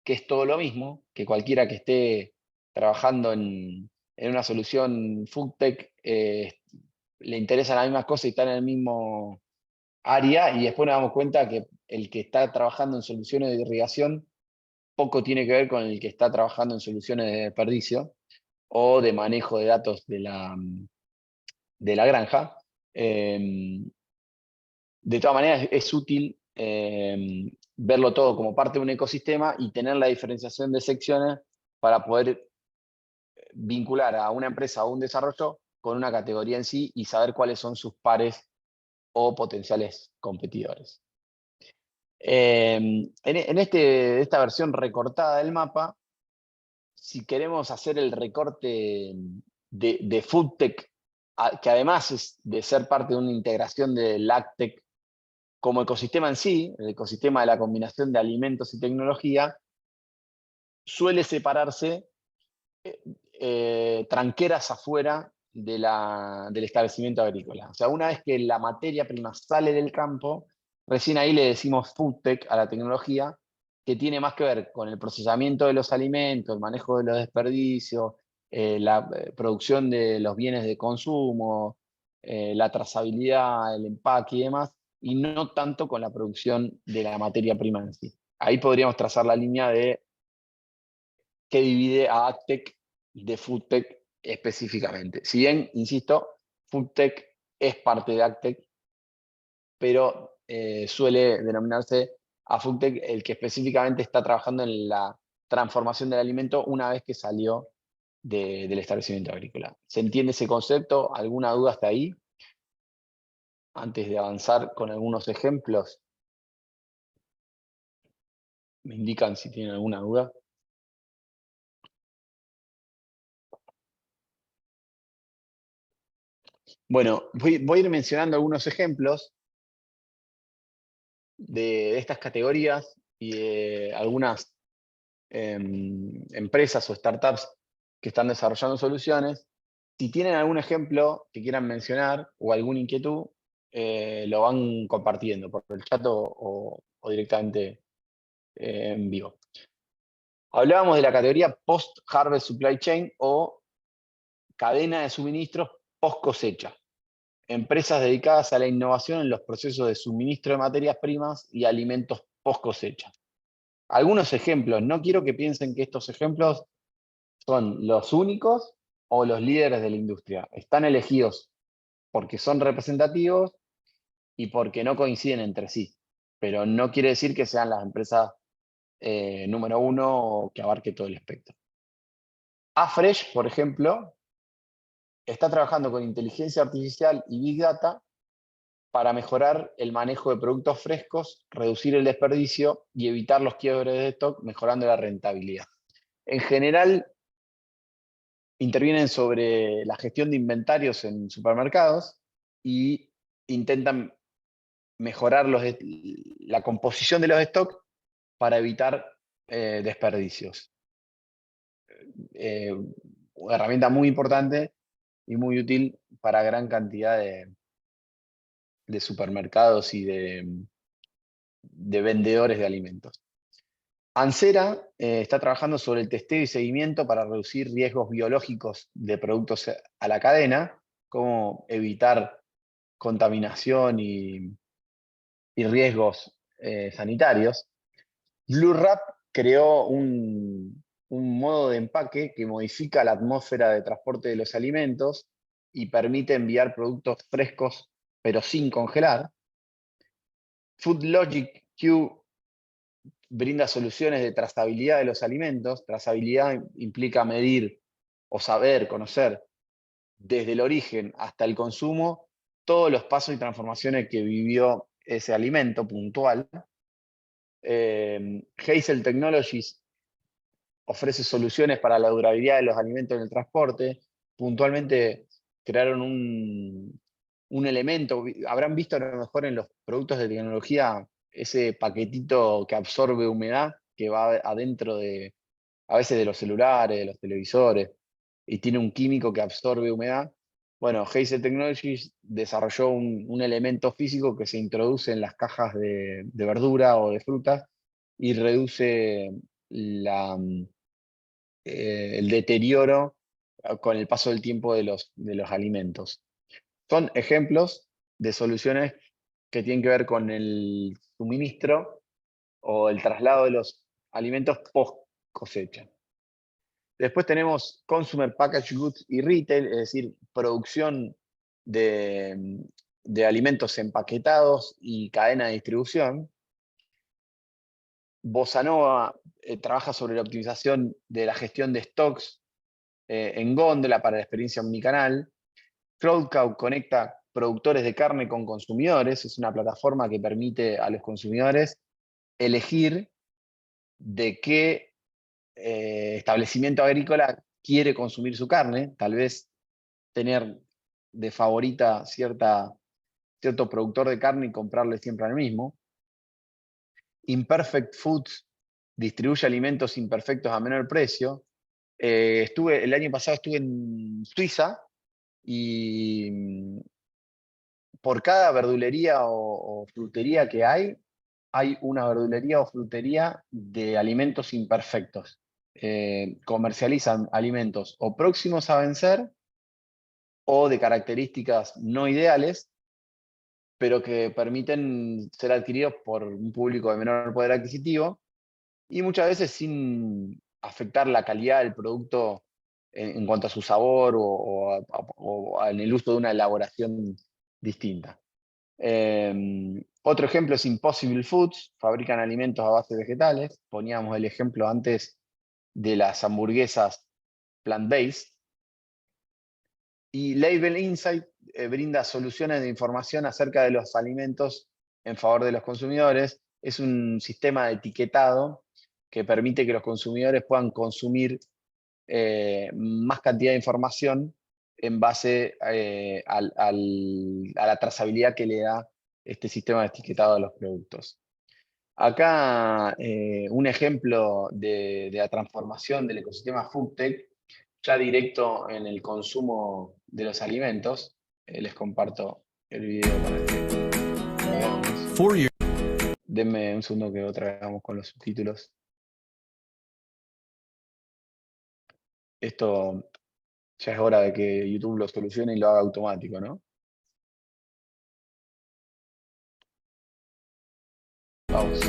que es todo lo mismo, que cualquiera que esté trabajando en una solución FoodTech le interesan las mismas cosas y están en el mismo área, y después nos damos cuenta que el que está trabajando en soluciones de irrigación poco tiene que ver con el que está trabajando en soluciones de desperdicio o de manejo de datos de la granja. De todas maneras, es útil verlo todo como parte de un ecosistema y tener la diferenciación de secciones para poder vincular a una empresa o un desarrollo con una categoría en sí y saber cuáles son sus pares o potenciales competidores. En esta versión recortada del mapa, si queremos hacer el recorte de FoodTech, que además de ser parte de una integración del AgTech como ecosistema en sí, el ecosistema de la combinación de alimentos y tecnología, suele separarse tranqueras afuera del establecimiento agrícola. O sea, una vez que la materia prima sale del campo, recién ahí le decimos FoodTech a la tecnología, que tiene más que ver con el procesamiento de los alimentos, el manejo de los desperdicios, la producción de los bienes de consumo, la trazabilidad, el empaque y demás, y no tanto con la producción de la materia prima en sí. Ahí podríamos trazar la línea de que divide a AgTech de FoodTech específicamente. Si bien, insisto, FoodTech es parte de AgTech, pero suele denominarse a FoodTech el que específicamente está trabajando en la transformación del alimento una vez que salió del establecimiento agrícola. ¿Se entiende ese concepto? ¿Alguna duda hasta ahí? Antes de avanzar con algunos ejemplos, me indican si tienen alguna duda. Bueno, voy a ir mencionando algunos ejemplos de estas categorías y de algunas empresas o startups que están desarrollando soluciones. Si tienen algún ejemplo que quieran mencionar o alguna inquietud, lo van compartiendo por el chat o directamente en vivo. Hablábamos de la categoría Post-Harvest Supply Chain o cadena de suministros post-cosecha. Empresas dedicadas a la innovación en los procesos de suministro de materias primas y alimentos post-cosecha. Algunos ejemplos, no quiero que piensen que estos ejemplos son los únicos o los líderes de la industria. Están elegidos porque son representativos y porque no coinciden entre sí. Pero no quiere decir que sean las empresas número uno o que abarque todo el espectro. Afresh, por ejemplo, está trabajando con inteligencia artificial y Big Data para mejorar el manejo de productos frescos, reducir el desperdicio y evitar los quiebres de stock, mejorando la rentabilidad. En general, intervienen sobre la gestión de inventarios en supermercados y intentan mejorar la composición de los stocks para evitar desperdicios. Una herramienta muy importante y muy útil para gran cantidad de supermercados y de vendedores de alimentos. Ansera está trabajando sobre el testeo y seguimiento para reducir riesgos biológicos de productos a la cadena, como evitar contaminación y riesgos sanitarios. BlueWrap creó un modo de empaque que modifica la atmósfera de transporte de los alimentos y permite enviar productos frescos pero sin congelar. FoodLogic Q brinda soluciones de trazabilidad de los alimentos. Trazabilidad implica medir o saber, conocer, desde el origen hasta el consumo, todos los pasos y transformaciones que vivió ese alimento puntual. Hazel Technologies ofrece soluciones para la durabilidad de los alimentos en el transporte. Puntualmente crearon un elemento, habrán visto a lo mejor en los productos de tecnología ese paquetito que absorbe humedad que va adentro a veces de los celulares, de los televisores, y tiene un químico que absorbe humedad. Bueno, Hazel Technologies desarrolló un elemento físico que se introduce en las cajas de verdura o de fruta y reduce el deterioro con el paso del tiempo de los alimentos. Son ejemplos de soluciones que tienen que ver con el suministro o el traslado de los alimentos post cosecha. Después tenemos Consumer Packaged Goods y Retail, es decir, producción de alimentos empaquetados y cadena de distribución. Bossa Nova trabaja sobre la optimización de la gestión de stocks en góndola para la experiencia omnicanal. CrowdCow conecta productores de carne con consumidores. Es una plataforma que permite a los consumidores elegir de qué establecimiento agrícola quiere consumir su carne. Tal vez tener de favorita cierto productor de carne y comprarle siempre al mismo. Imperfect Foods distribuye alimentos imperfectos a menor precio. El año pasado estuve en Suiza y por cada verdulería o frutería que hay una verdulería o frutería de alimentos imperfectos. Comercializan alimentos o próximos a vencer o de características no ideales, pero que permiten ser adquiridos por un público de menor poder adquisitivo y muchas veces sin afectar la calidad del producto en cuanto a su sabor o en el uso de una elaboración distinta. Otro ejemplo es Impossible Foods, fabrican alimentos a base de vegetales. Poníamos el ejemplo antes de las hamburguesas plant-based. Y Label Insight brinda soluciones de información acerca de los alimentos en favor de los consumidores. Es un sistema de etiquetado que permite que los consumidores puedan consumir más cantidad de información en base a la trazabilidad que le da este sistema de etiquetado a los productos. Acá un ejemplo de la transformación del ecosistema FoodTech, ya directo en el consumo de los alimentos. Les comparto el video para que veamos. Denme un segundo que otra vez vamos con los subtítulos. Esto ya es hora de que YouTube lo solucione y lo haga automático, ¿no? Vamos.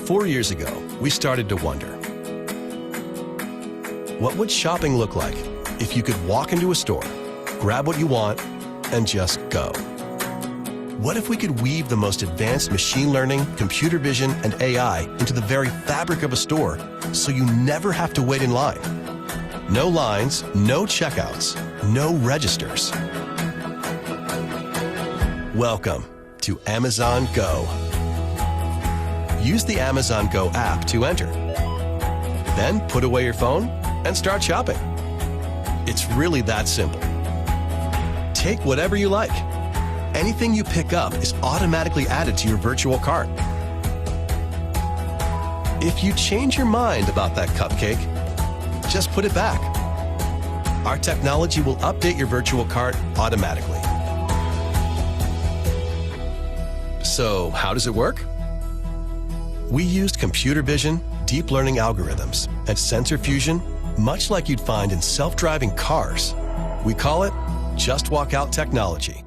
4 years ago, we started to wonder, what would shopping look like if you could walk into a store, grab what you want, and just go? What if we could weave the most advanced machine learning, computer vision, and AI into the very fabric of a store so you never have to wait in line? No lines, no checkouts, no registers. Welcome to Amazon Go. Use the Amazon Go app to enter. Then put away your phone and start shopping. It's really that simple. Take whatever you like. Anything you pick up is automatically added to your virtual cart. If you change your mind about that cupcake, just put it back. Our technology will update your virtual cart automatically. So, how does it work? We used computer vision, deep learning algorithms, and sensor fusion, much like you'd find in self-driving cars. We call it Just Walk Out technology.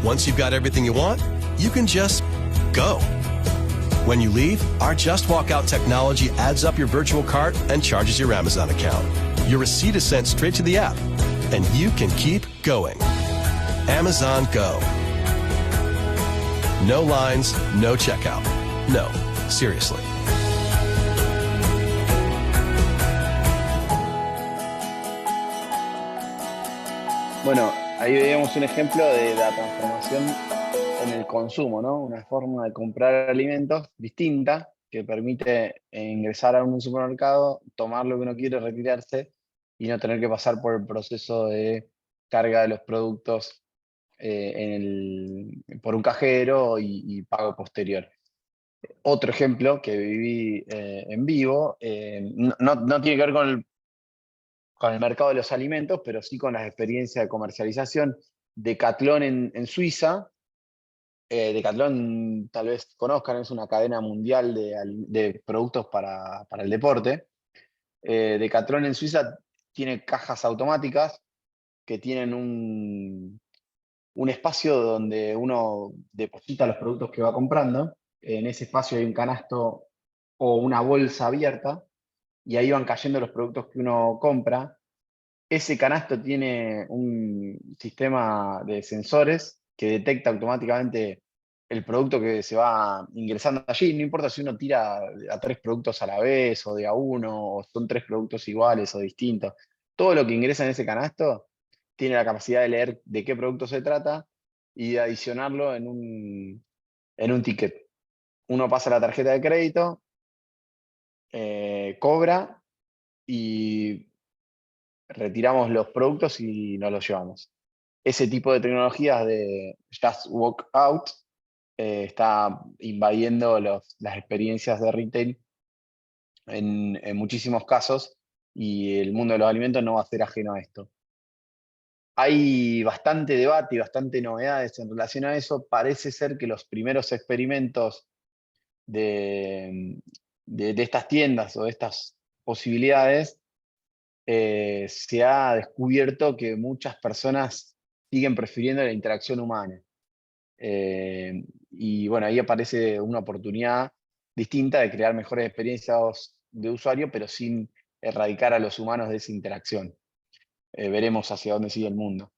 Once you've got everything you want, you can just go. When you leave, our Just Walk Out technology adds up your virtual cart and charges your Amazon account. Your receipt is sent straight to the app, and you can keep going. Amazon Go. No lines, no checkout. No, seriously. Bueno, ahí veíamos un ejemplo de la transformación en el consumo, ¿no? Una forma de comprar alimentos distinta que permite ingresar a un supermercado, tomar lo que uno quiere, retirarse y no tener que pasar por el proceso de carga de los productos por un cajero y pago posterior. Otro ejemplo que viví en vivo, no tiene que ver con el mercado de los alimentos, pero sí con las experiencias de comercialización. Decathlon en Suiza. Decathlon, tal vez conozcan, es una cadena mundial de productos para el deporte. Decathlon en Suiza tiene cajas automáticas que tienen un espacio donde uno deposita los productos que va comprando. En ese espacio hay un canasto o una bolsa abierta y ahí van cayendo los productos que uno compra. Ese canasto tiene un sistema de sensores que detecta automáticamente el producto que se va ingresando allí. No importa si uno tira a 3 productos a la vez o de a uno, o son 3 productos iguales o distintos. Todo lo que ingresa en ese canasto tiene la capacidad de leer de qué producto se trata y de adicionarlo en un ticket. Uno pasa la tarjeta de crédito, cobra y retiramos los productos y nos los llevamos. Ese tipo de tecnologías de Just Walk Out está invadiendo las experiencias de retail en muchísimos casos, y el mundo de los alimentos no va a ser ajeno a esto. Hay bastante debate y bastante novedades en relación a eso. Parece ser que los primeros experimentos de estas tiendas o de estas posibilidades, se ha descubierto que muchas personas siguen prefiriendo la interacción humana. Y bueno, ahí aparece una oportunidad distinta de crear mejores experiencias de usuario, pero sin erradicar a los humanos de esa interacción. Veremos hacia dónde sigue el mundo.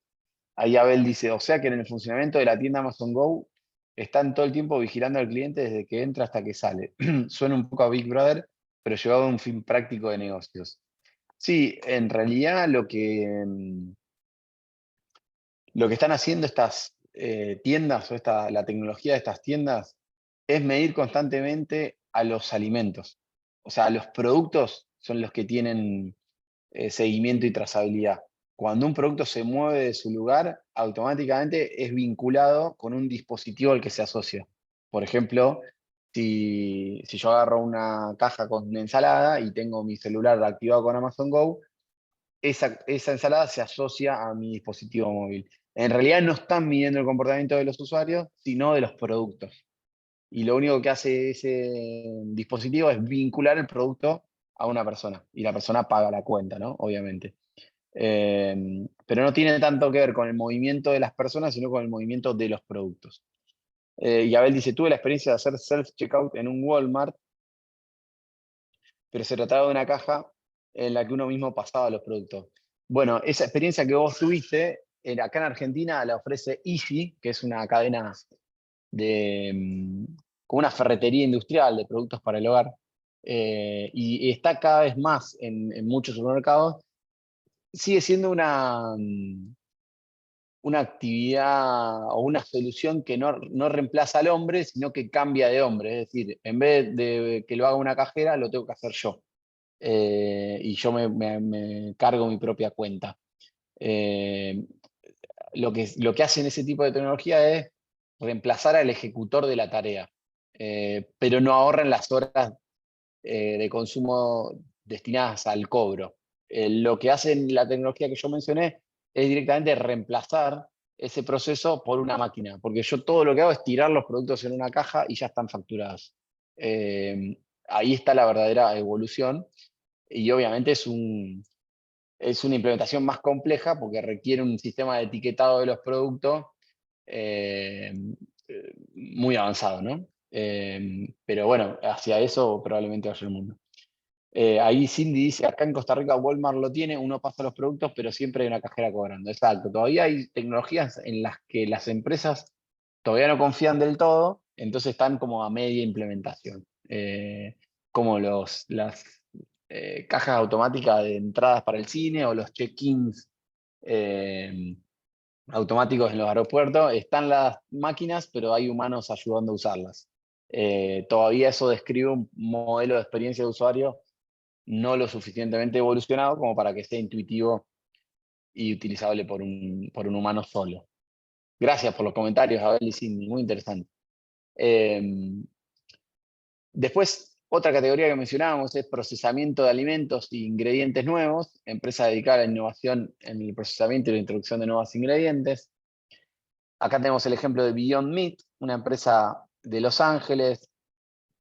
Ahí Abel dice, o sea que en el funcionamiento de la tienda Amazon Go están todo el tiempo vigilando al cliente desde que entra hasta que sale. Suena un poco a Big Brother, pero llevado a un fin práctico de negocios. Sí, en realidad lo que están haciendo estas tiendas, o la tecnología de estas tiendas, es medir constantemente a los alimentos. O sea, los productos son los que tienen seguimiento y trazabilidad. Cuando un producto se mueve de su lugar, automáticamente es vinculado con un dispositivo al que se asocia. Por ejemplo, si yo agarro una caja con ensalada y tengo mi celular activado con Amazon Go, esa ensalada se asocia a mi dispositivo móvil. En realidad no están midiendo el comportamiento de los usuarios, sino de los productos. Y lo único que hace ese dispositivo es vincular el producto a una persona. Y la persona paga la cuenta, ¿no? Obviamente. Pero no tiene tanto que ver con el movimiento de las personas, sino con el movimiento de los productos. Y Abel dice, tuve la experiencia de hacer self-checkout en un Walmart, pero se trataba de una caja en la que uno mismo pasaba los productos. Bueno, esa experiencia que vos tuviste, acá en Argentina la ofrece Easy, que es una cadena con una ferretería industrial de productos para el hogar, y está cada vez más en muchos supermercados. Sigue siendo una actividad o una solución que no reemplaza al hombre, sino que cambia de hombre. Es decir, en vez de que lo haga una cajera, lo tengo que hacer yo. Y yo me cargo mi propia cuenta. Lo que hacen ese tipo de tecnología es reemplazar al ejecutor de la tarea. pero no ahorran las horas de consumo destinadas al cobro. Lo que hace la tecnología que yo mencioné es directamente reemplazar ese proceso por una máquina, porque yo todo lo que hago es tirar los productos en una caja y ya están facturados. Ahí está la verdadera evolución, y obviamente es una implementación más compleja porque requiere un sistema de etiquetado de los productos muy avanzado, ¿no? Pero bueno, hacia eso probablemente vaya el mundo. Ahí Cindy dice, acá en Costa Rica Walmart lo tiene, uno pasa los productos, pero siempre hay una cajera cobrando. Exacto, todavía hay tecnologías en las que las empresas todavía no confían del todo, entonces están como a media implementación. Como las cajas automáticas de entradas para el cine o los check-ins automáticos en los aeropuertos. Están las máquinas, pero hay humanos ayudando a usarlas. Todavía eso describe un modelo de experiencia de usuario no lo suficientemente evolucionado como para que sea intuitivo y utilizable por un humano solo. Gracias por los comentarios, Abel y Cindy, muy interesante. Después, otra categoría que mencionábamos es procesamiento de alimentos e ingredientes nuevos, empresa dedicada a la innovación en el procesamiento y la introducción de nuevos ingredientes. Acá tenemos el ejemplo de Beyond Meat, una empresa de Los Ángeles,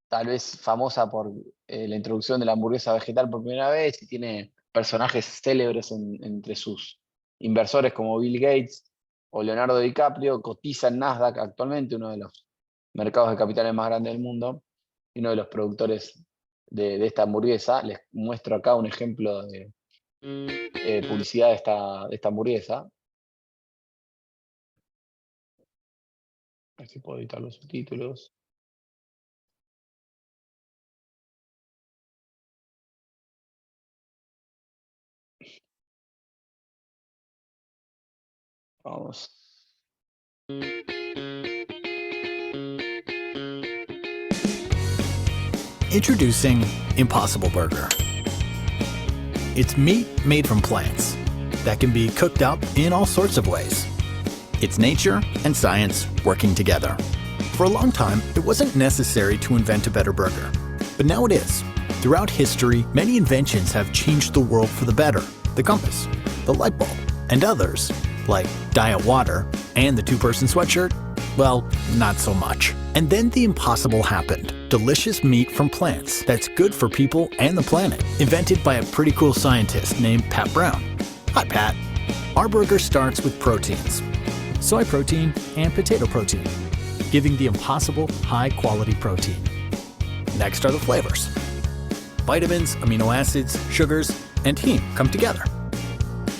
tal vez famosa por la introducción de la hamburguesa vegetal por primera vez, y tiene personajes célebres entre sus inversores como Bill Gates o Leonardo DiCaprio. Cotiza en Nasdaq actualmente, uno de los mercados de capitales más grandes del mundo, y uno de los productores de esta hamburguesa. Les muestro acá un ejemplo de publicidad de esta hamburguesa. A ver si puedo editar los subtítulos. Vamos. Introducing Impossible Burger. It's meat made from plants that can be cooked up in all sorts of ways. It's nature and science working together. For a long time, it wasn't necessary to invent a better burger, but now it is. Throughout history, many inventions have changed the world for the better. The compass, the light bulb, and others, like Diet Water and the two-person sweatshirt, well, not so much. And then the impossible happened. Delicious meat from plants that's good for people and the planet. Invented by a pretty cool scientist named Pat Brown. Hi, Pat. Our burger starts with proteins. Soy protein and potato protein, giving the impossible high-quality protein. Next are the flavors. Vitamins, amino acids, sugars, and heme come together.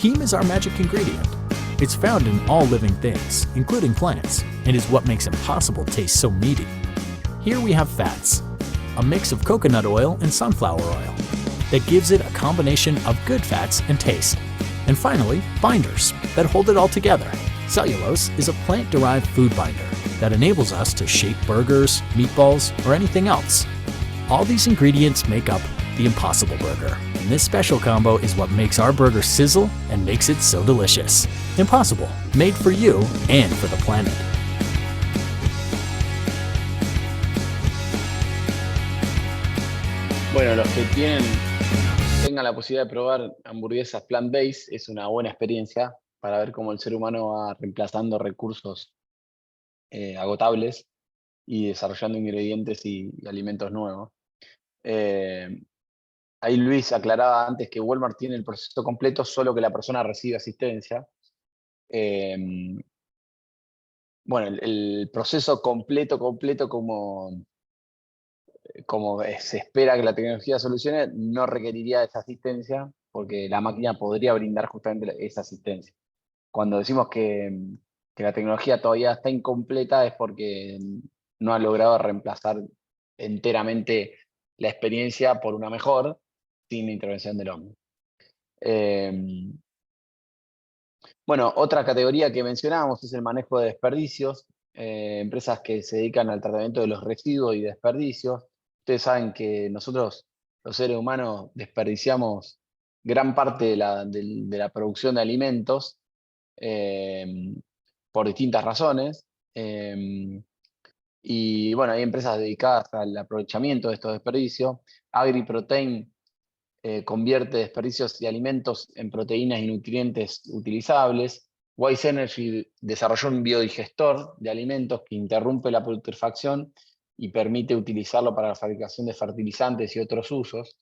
Heme is our magic ingredient. It's found in all living things, including plants, and is what makes impossible taste so meaty. Here we have fats, a mix of coconut oil and sunflower oil that gives it a combination of good fats and taste. And finally, binders that hold it all together. Cellulose is a plant-derived food binder that enables us to shape burgers, meatballs, or anything else. All these ingredients make up the Impossible Burger, and this special combo is what makes our burger sizzle and makes it so delicious. Impossible, made for you and for the planet. Bueno, los que tengan la posibilidad de probar hamburguesas plant-based, es una buena experiencia para ver cómo el ser humano va reemplazando recursos agotables y desarrollando ingredientes y alimentos nuevos. Ahí Luis aclaraba antes que Walmart tiene el proceso completo, solo que la persona recibe asistencia. Bueno, el proceso completo como se espera que la tecnología solucione, no requeriría esa asistencia, porque la máquina podría brindar justamente esa asistencia. Cuando decimos que la tecnología todavía está incompleta, es porque no ha logrado reemplazar enteramente la experiencia por una mejor, sin la intervención del hombre. Bueno, otra categoría que mencionábamos es el manejo de desperdicios. Empresas que se dedican al tratamiento de los residuos y desperdicios. Ustedes saben que nosotros, los seres humanos, desperdiciamos gran parte de la producción de alimentos por distintas razones. Y bueno, hay empresas dedicadas al aprovechamiento de estos desperdicios. AgriProtein convierte desperdicios de alimentos en proteínas y nutrientes utilizables. Wise Energy desarrolló un biodigestor de alimentos que interrumpe la putrefacción y permite utilizarlo para la fabricación de fertilizantes y otros usos.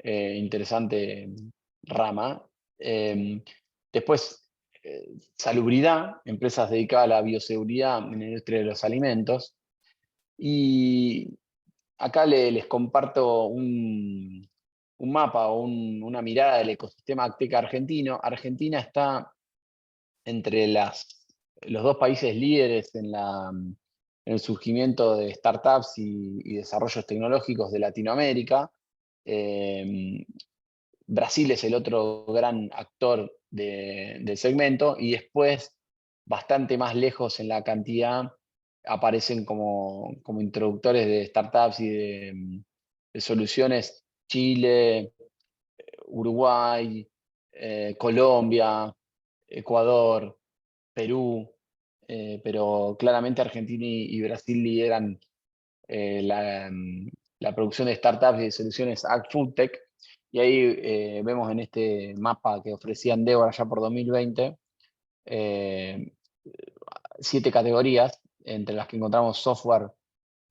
Interesante rama. Después, salubridad, empresas dedicadas a la bioseguridad en la industria de los alimentos. Y acá les comparto un mapa o una mirada del ecosistema agteca argentino. Argentina está entre los dos países líderes en el surgimiento de startups y desarrollos tecnológicos de Latinoamérica. Brasil es el otro gran actor del segmento, y después, bastante más lejos en la cantidad, aparecen como introductores de startups y de soluciones Chile, Uruguay, Colombia, Ecuador, Perú, pero claramente Argentina y Brasil lideran la producción de startups y de soluciones AgFoodTech. Y ahí vemos en este mapa que ofrecía Endeavor allá por 2020, 7 categorías, entre las que encontramos software,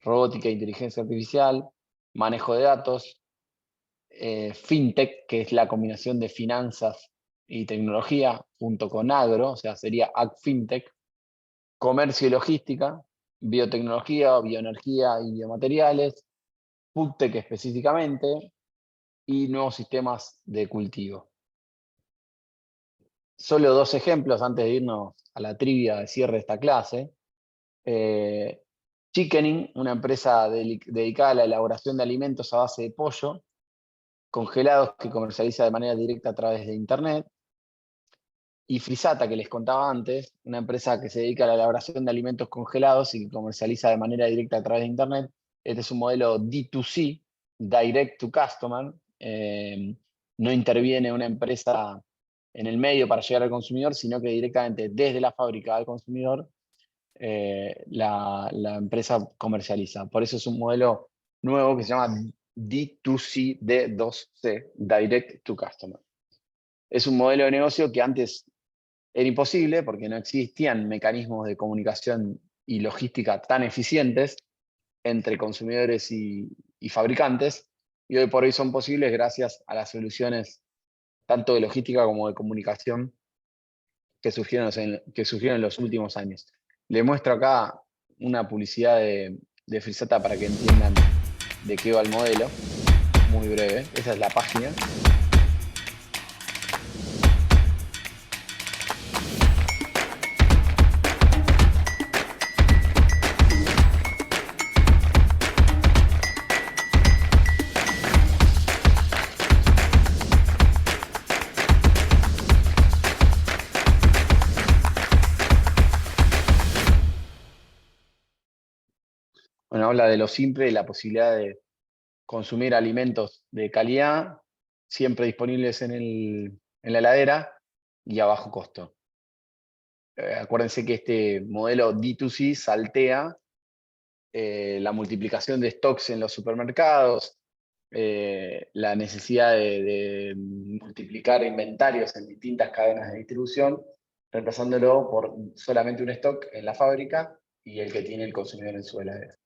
robótica e inteligencia artificial, manejo de datos, fintech, que es la combinación de finanzas y tecnología, junto con agro, o sea, sería AgFintech, comercio y logística, biotecnología, bioenergía y biomateriales, foodtech específicamente, y nuevos sistemas de cultivo. Solo 2 ejemplos antes de irnos a la trivia de cierre de esta clase. Chickening, una empresa dedicada a la elaboración de alimentos a base de pollo congelados que comercializa de manera directa a través de Internet. Y Frisata, que les contaba antes, una empresa que se dedica a la elaboración de alimentos congelados y que comercializa de manera directa a través de Internet. Este es un modelo D2C, Direct to Customer. No interviene una empresa en el medio para llegar al consumidor, sino que directamente desde la fábrica al consumidor la empresa comercializa. Por eso es un modelo nuevo que se llama D2C, D2C, Direct to Customer. Es un modelo de negocio que antes era imposible porque no existían mecanismos de comunicación y logística tan eficientes entre consumidores y fabricantes, y hoy por hoy son posibles gracias a las soluciones tanto de logística como de comunicación que surgieron en los últimos años. Les muestro acá una publicidad de Frisata para que entiendan de qué va el modelo, muy breve. Esa es la página. Bueno, habla de lo simple y la posibilidad de consumir alimentos de calidad, siempre disponibles en la heladera y a bajo costo. Acuérdense que este modelo D2C saltea la multiplicación de stocks en los supermercados, la necesidad de multiplicar inventarios en distintas cadenas de distribución, reemplazándolo por solamente un stock en la fábrica y el que tiene el consumidor en su heladera.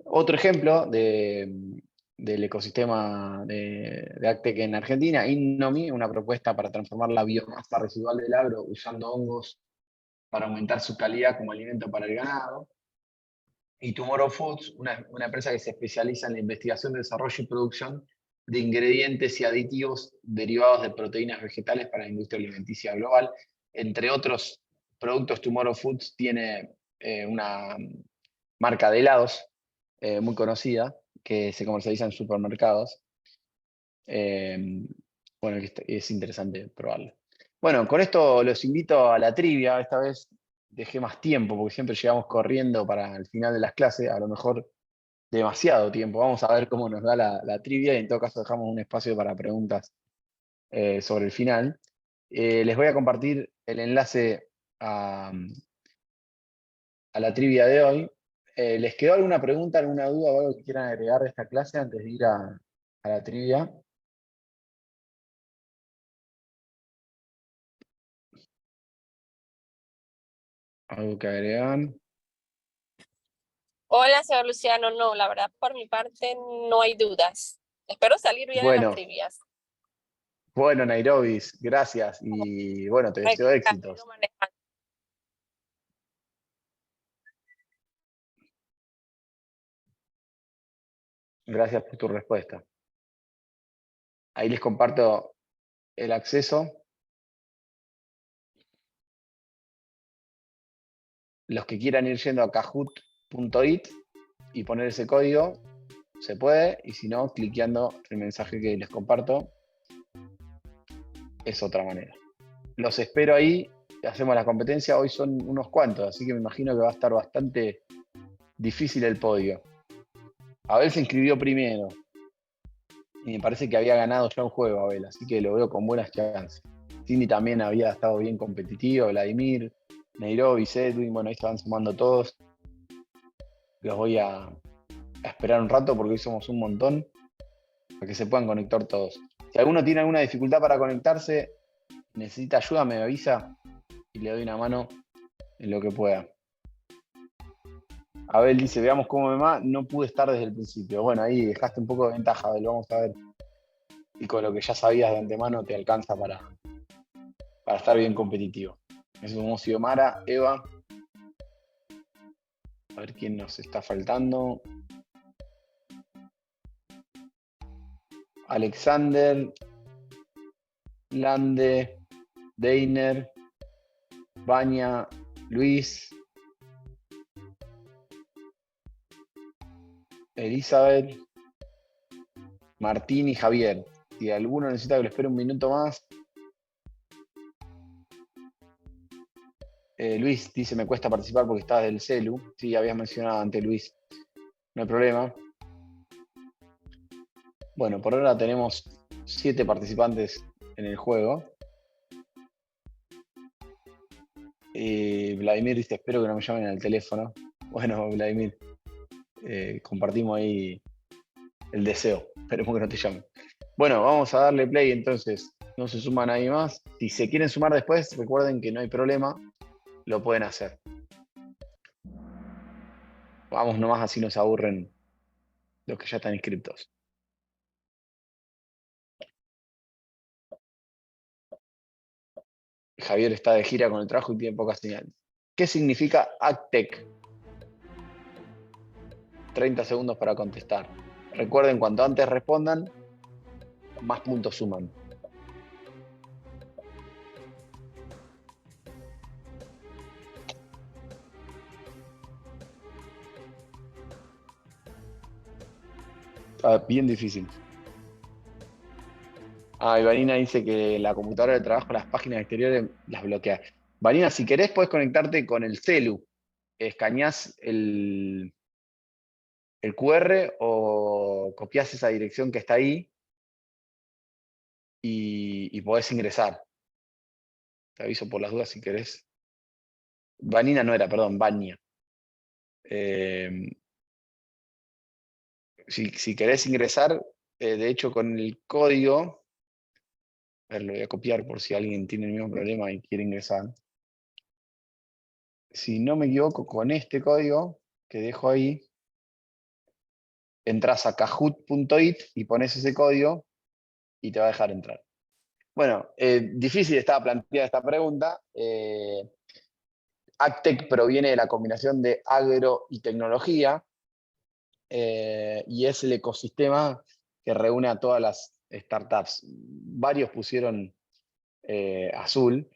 Otro ejemplo del ecosistema de AgTech en Argentina, Innomi, una propuesta para transformar la biomasa residual del agro usando hongos para aumentar su calidad como alimento para el ganado. Y Tomorrow Foods, una empresa que se especializa en la investigación, desarrollo y producción de ingredientes y aditivos derivados de proteínas vegetales para la industria alimenticia global. Entre otros productos, Tomorrow Foods tiene una marca de helados muy conocida, que se comercializa en supermercados. Bueno, es interesante probarlo. Bueno, con esto los invito a la trivia. Esta vez dejé más tiempo, porque siempre llegamos corriendo para el final de las clases, a lo mejor demasiado tiempo. Vamos a ver cómo nos da la trivia, y en todo caso dejamos un espacio para preguntas sobre el final. Les voy a compartir el enlace a la trivia de hoy. ¿Les quedó alguna pregunta, alguna duda o algo que quieran agregar de esta clase antes de ir a la trivia? ¿Algo que agregan? Hola, señor Luciano. No, la verdad, por mi parte, no hay dudas. Espero salir bien en las Bueno, trivias. bueno, Nairobi, gracias. Y bueno, te deseo éxitos. Gracias por tu respuesta. Ahí les comparto el acceso. Los que quieran ir yendo a kahoot.it y poner ese código, se puede, y si no, cliqueando el mensaje que les comparto, es otra manera. Los espero ahí, hacemos la competencia, hoy son unos cuantos, así que me imagino que va a estar bastante difícil el podio. Abel se inscribió primero, y me parece que había ganado ya un juego, Abel, así que lo veo con buenas chances. Cindy también había estado bien competitivo, Vladimir, Nairobi, Edwin, bueno, ahí se van sumando todos. Los voy a esperar un rato porque hoy somos un montón, para que se puedan conectar todos. Si alguno tiene alguna dificultad para conectarse, necesita ayuda, me avisa y le doy una mano en lo que pueda. Abel dice, veamos cómo me va, no pude estar desde el principio. Bueno, ahí dejaste un poco de ventaja, Abel, vamos a ver. Y con lo que ya sabías de antemano te alcanza para estar bien competitivo. Eso es Xiomara, Eva. A ver quién nos está faltando. Alexander, Lande, Deiner, Baña, Luis, Elizabeth, Martín y Javier. Si alguno necesita que lo espere un minuto más. Luis dice, me cuesta participar porque estás del celu. Sí, habías mencionado antes, Luis. No hay problema. Bueno, por ahora tenemos 7 participantes en el juego. Vladimir dice, espero que no me llamen al teléfono. Bueno, Vladimir, compartimos ahí el deseo. Esperemos que no te llamen. Bueno, vamos a darle play entonces. No se suma nadie más. Si se quieren sumar después, recuerden que no hay problema. Lo pueden hacer. Vamos nomás, así nos aburren los que ya están inscritos. Javier está de gira con el trabajo y tiene poca señal. ¿Qué significa AgTech? 30 segundos para contestar. Recuerden, cuanto antes respondan, más puntos suman. Bien difícil. Y Vanina dice que la computadora de trabajo, las páginas exteriores, las bloquea. Vanina, si querés, podés conectarte con el celu. Escaneás el QR o copiás esa dirección que está ahí y podés ingresar. Te aviso por las dudas si querés. Vanina no era, perdón, Baña. Si querés ingresar, de hecho con el código, a ver, lo voy a copiar por si alguien tiene el mismo problema y quiere ingresar. Si no me equivoco, con este código que dejo ahí, entras a kahoot.it y pones ese código y te va a dejar entrar. Bueno, difícil estaba planteada esta pregunta. AgTech proviene de la combinación de agro y tecnología y es el ecosistema que reúne a todas las startups. Varios pusieron azul,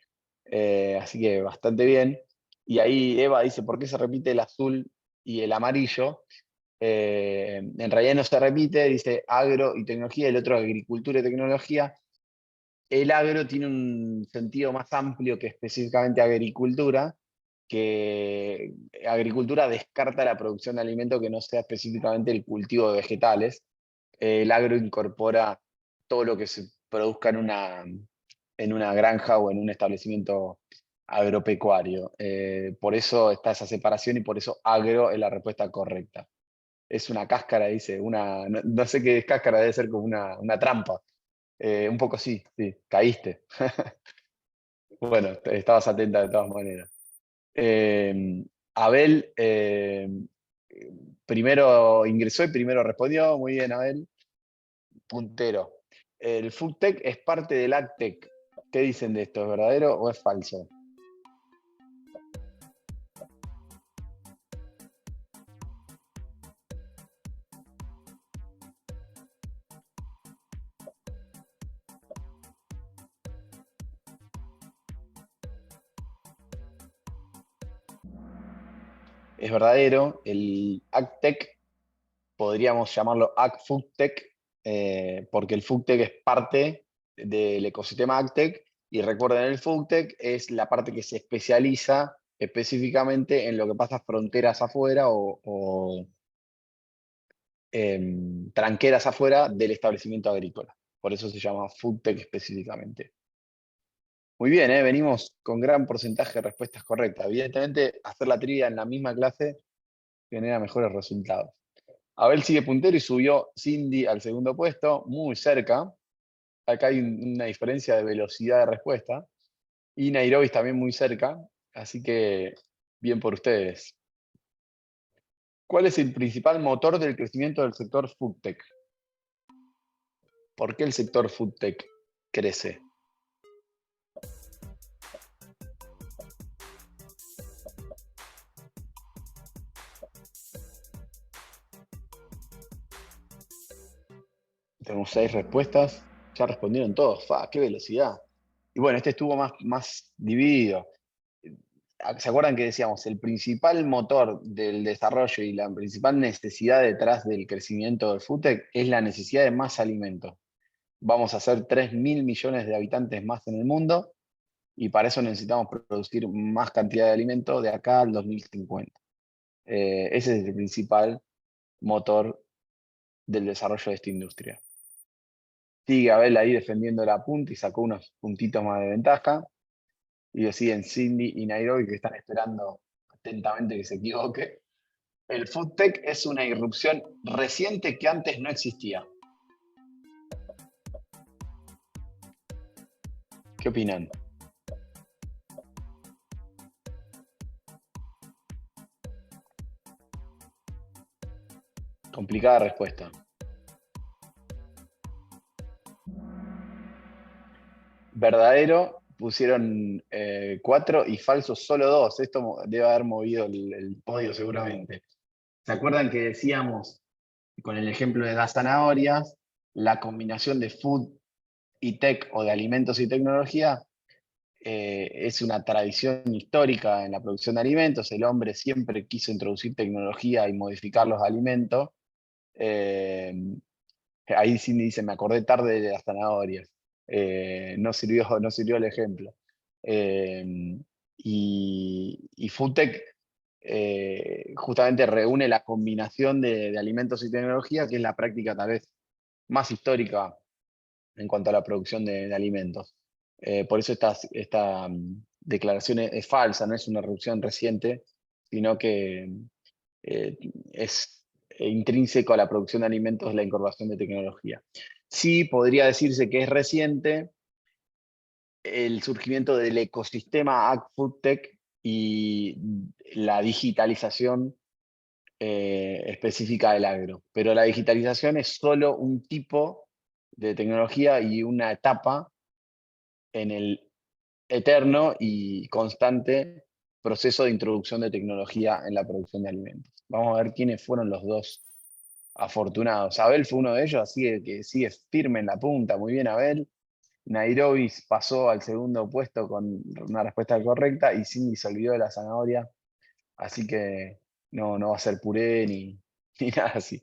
así que bastante bien. Y ahí Eva dice, ¿por qué se repite el azul y el amarillo? En realidad no se repite, dice agro y tecnología, el otro agricultura y tecnología. El agro tiene un sentido más amplio que específicamente agricultura, que agricultura descarta la producción de alimentos que no sea específicamente el cultivo de vegetales. El agro incorpora todo lo que se produzca en una granja o en un establecimiento agropecuario. Por eso está esa separación y por eso agro es la respuesta correcta. Es una cáscara, dice, no sé qué es cáscara, debe ser como una trampa. Un poco sí, caíste. Bueno, estabas atenta de todas maneras. Abel primero ingresó y primero respondió. Muy bien, Abel. Puntero. ¿El FoodTech es parte del AgTech? ¿Qué dicen de esto? ¿Es verdadero o es falso? Es verdadero. El AgTech podríamos llamarlo AgFoodTech, porque el FoodTech es parte del ecosistema AgTech, y recuerden, el FoodTech es la parte que se especializa específicamente en lo que pasa fronteras afuera o tranqueras afuera del establecimiento agrícola. Por eso se llama FoodTech específicamente. Muy bien, venimos con gran porcentaje de respuestas correctas. Evidentemente, hacer la trivia en la misma clase genera mejores resultados. Abel sigue puntero y subió Cindy al segundo puesto, muy cerca. Acá hay una diferencia de velocidad de respuesta. Y Nairobi también muy cerca, así que bien por ustedes. ¿Cuál es el principal motor del crecimiento del sector FoodTech? ¿Por qué el sector FoodTech crece? Tenemos 6 respuestas. Ya respondieron todos. ¡Qué velocidad! Y bueno, este estuvo más dividido. ¿Se acuerdan que decíamos? El principal motor del desarrollo y la principal necesidad detrás del crecimiento del FoodTech es la necesidad de más alimento. Vamos a ser 3.000 millones de habitantes más en el mundo, y para eso necesitamos producir más cantidad de alimento de acá al 2050. Ese es el principal motor del desarrollo de esta industria. Sigue Abel ahí defendiendo la punta y sacó unos puntitos más de ventaja. Y deciden Cindy y Nairobi, que están esperando atentamente que se equivoque. El FoodTech es una irrupción reciente que antes no existía. ¿Qué opinan? Complicada respuesta. Verdadero pusieron 4 y falso solo 2. Esto debe haber movido el podio seguramente. ¿Se acuerdan que decíamos, con el ejemplo de las zanahorias, la combinación de food y tech, o de alimentos y tecnología, es una tradición histórica en la producción de alimentos? El hombre siempre quiso introducir tecnología y modificar los alimentos. Ahí Cindy dice, me acordé tarde de las zanahorias. No sirvió el ejemplo. Y FoodTech justamente reúne la combinación de alimentos y tecnología, que es la práctica tal vez más histórica en cuanto a la producción de alimentos. Por eso esta declaración es falsa, no es una reducción reciente, sino que es intrínseco a la producción de alimentos la incorporación de tecnología. Sí, podría decirse que es reciente el surgimiento del ecosistema AgFoodTech y la digitalización específica del agro. Pero la digitalización es solo un tipo de tecnología y una etapa en el eterno y constante proceso de introducción de tecnología en la producción de alimentos. Vamos a ver quiénes fueron los dos afortunados. Abel fue uno de ellos, así que sigue firme en la punta. Muy bien, Abel. Nairobi pasó al segundo puesto con una respuesta correcta, y Cindy se olvidó de la zanahoria, así que no va a ser puré ni nada así.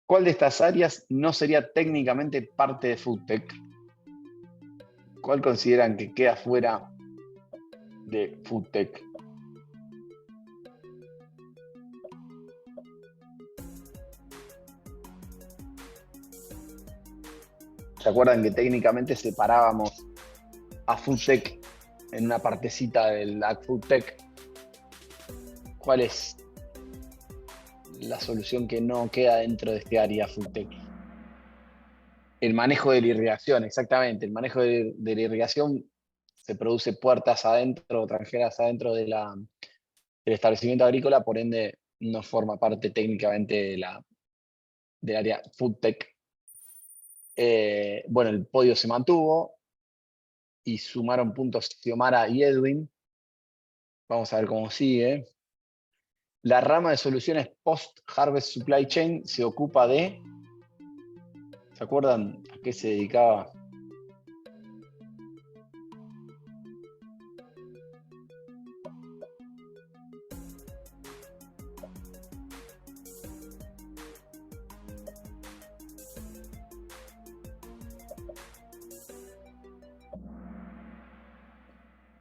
¿Cuál de estas áreas no sería técnicamente parte de FoodTech? ¿Cuál consideran que queda fuera de FoodTech? ¿Se acuerdan que técnicamente separábamos a FoodTech en una partecita del AgFoodTech, ¿cuál es la solución que no queda dentro de este área FoodTech? El manejo de la irrigación, exactamente. El manejo de la irrigación se produce puertas adentro, tranjeras adentro del establecimiento agrícola, por ende no forma parte técnicamente del área FoodTech. Bueno, el podio se mantuvo y sumaron puntos Xiomara y Edwin. Vamos a ver cómo sigue. La rama de soluciones Post-Harvest Supply Chain se ocupa de... ¿Se acuerdan a qué se dedicaba?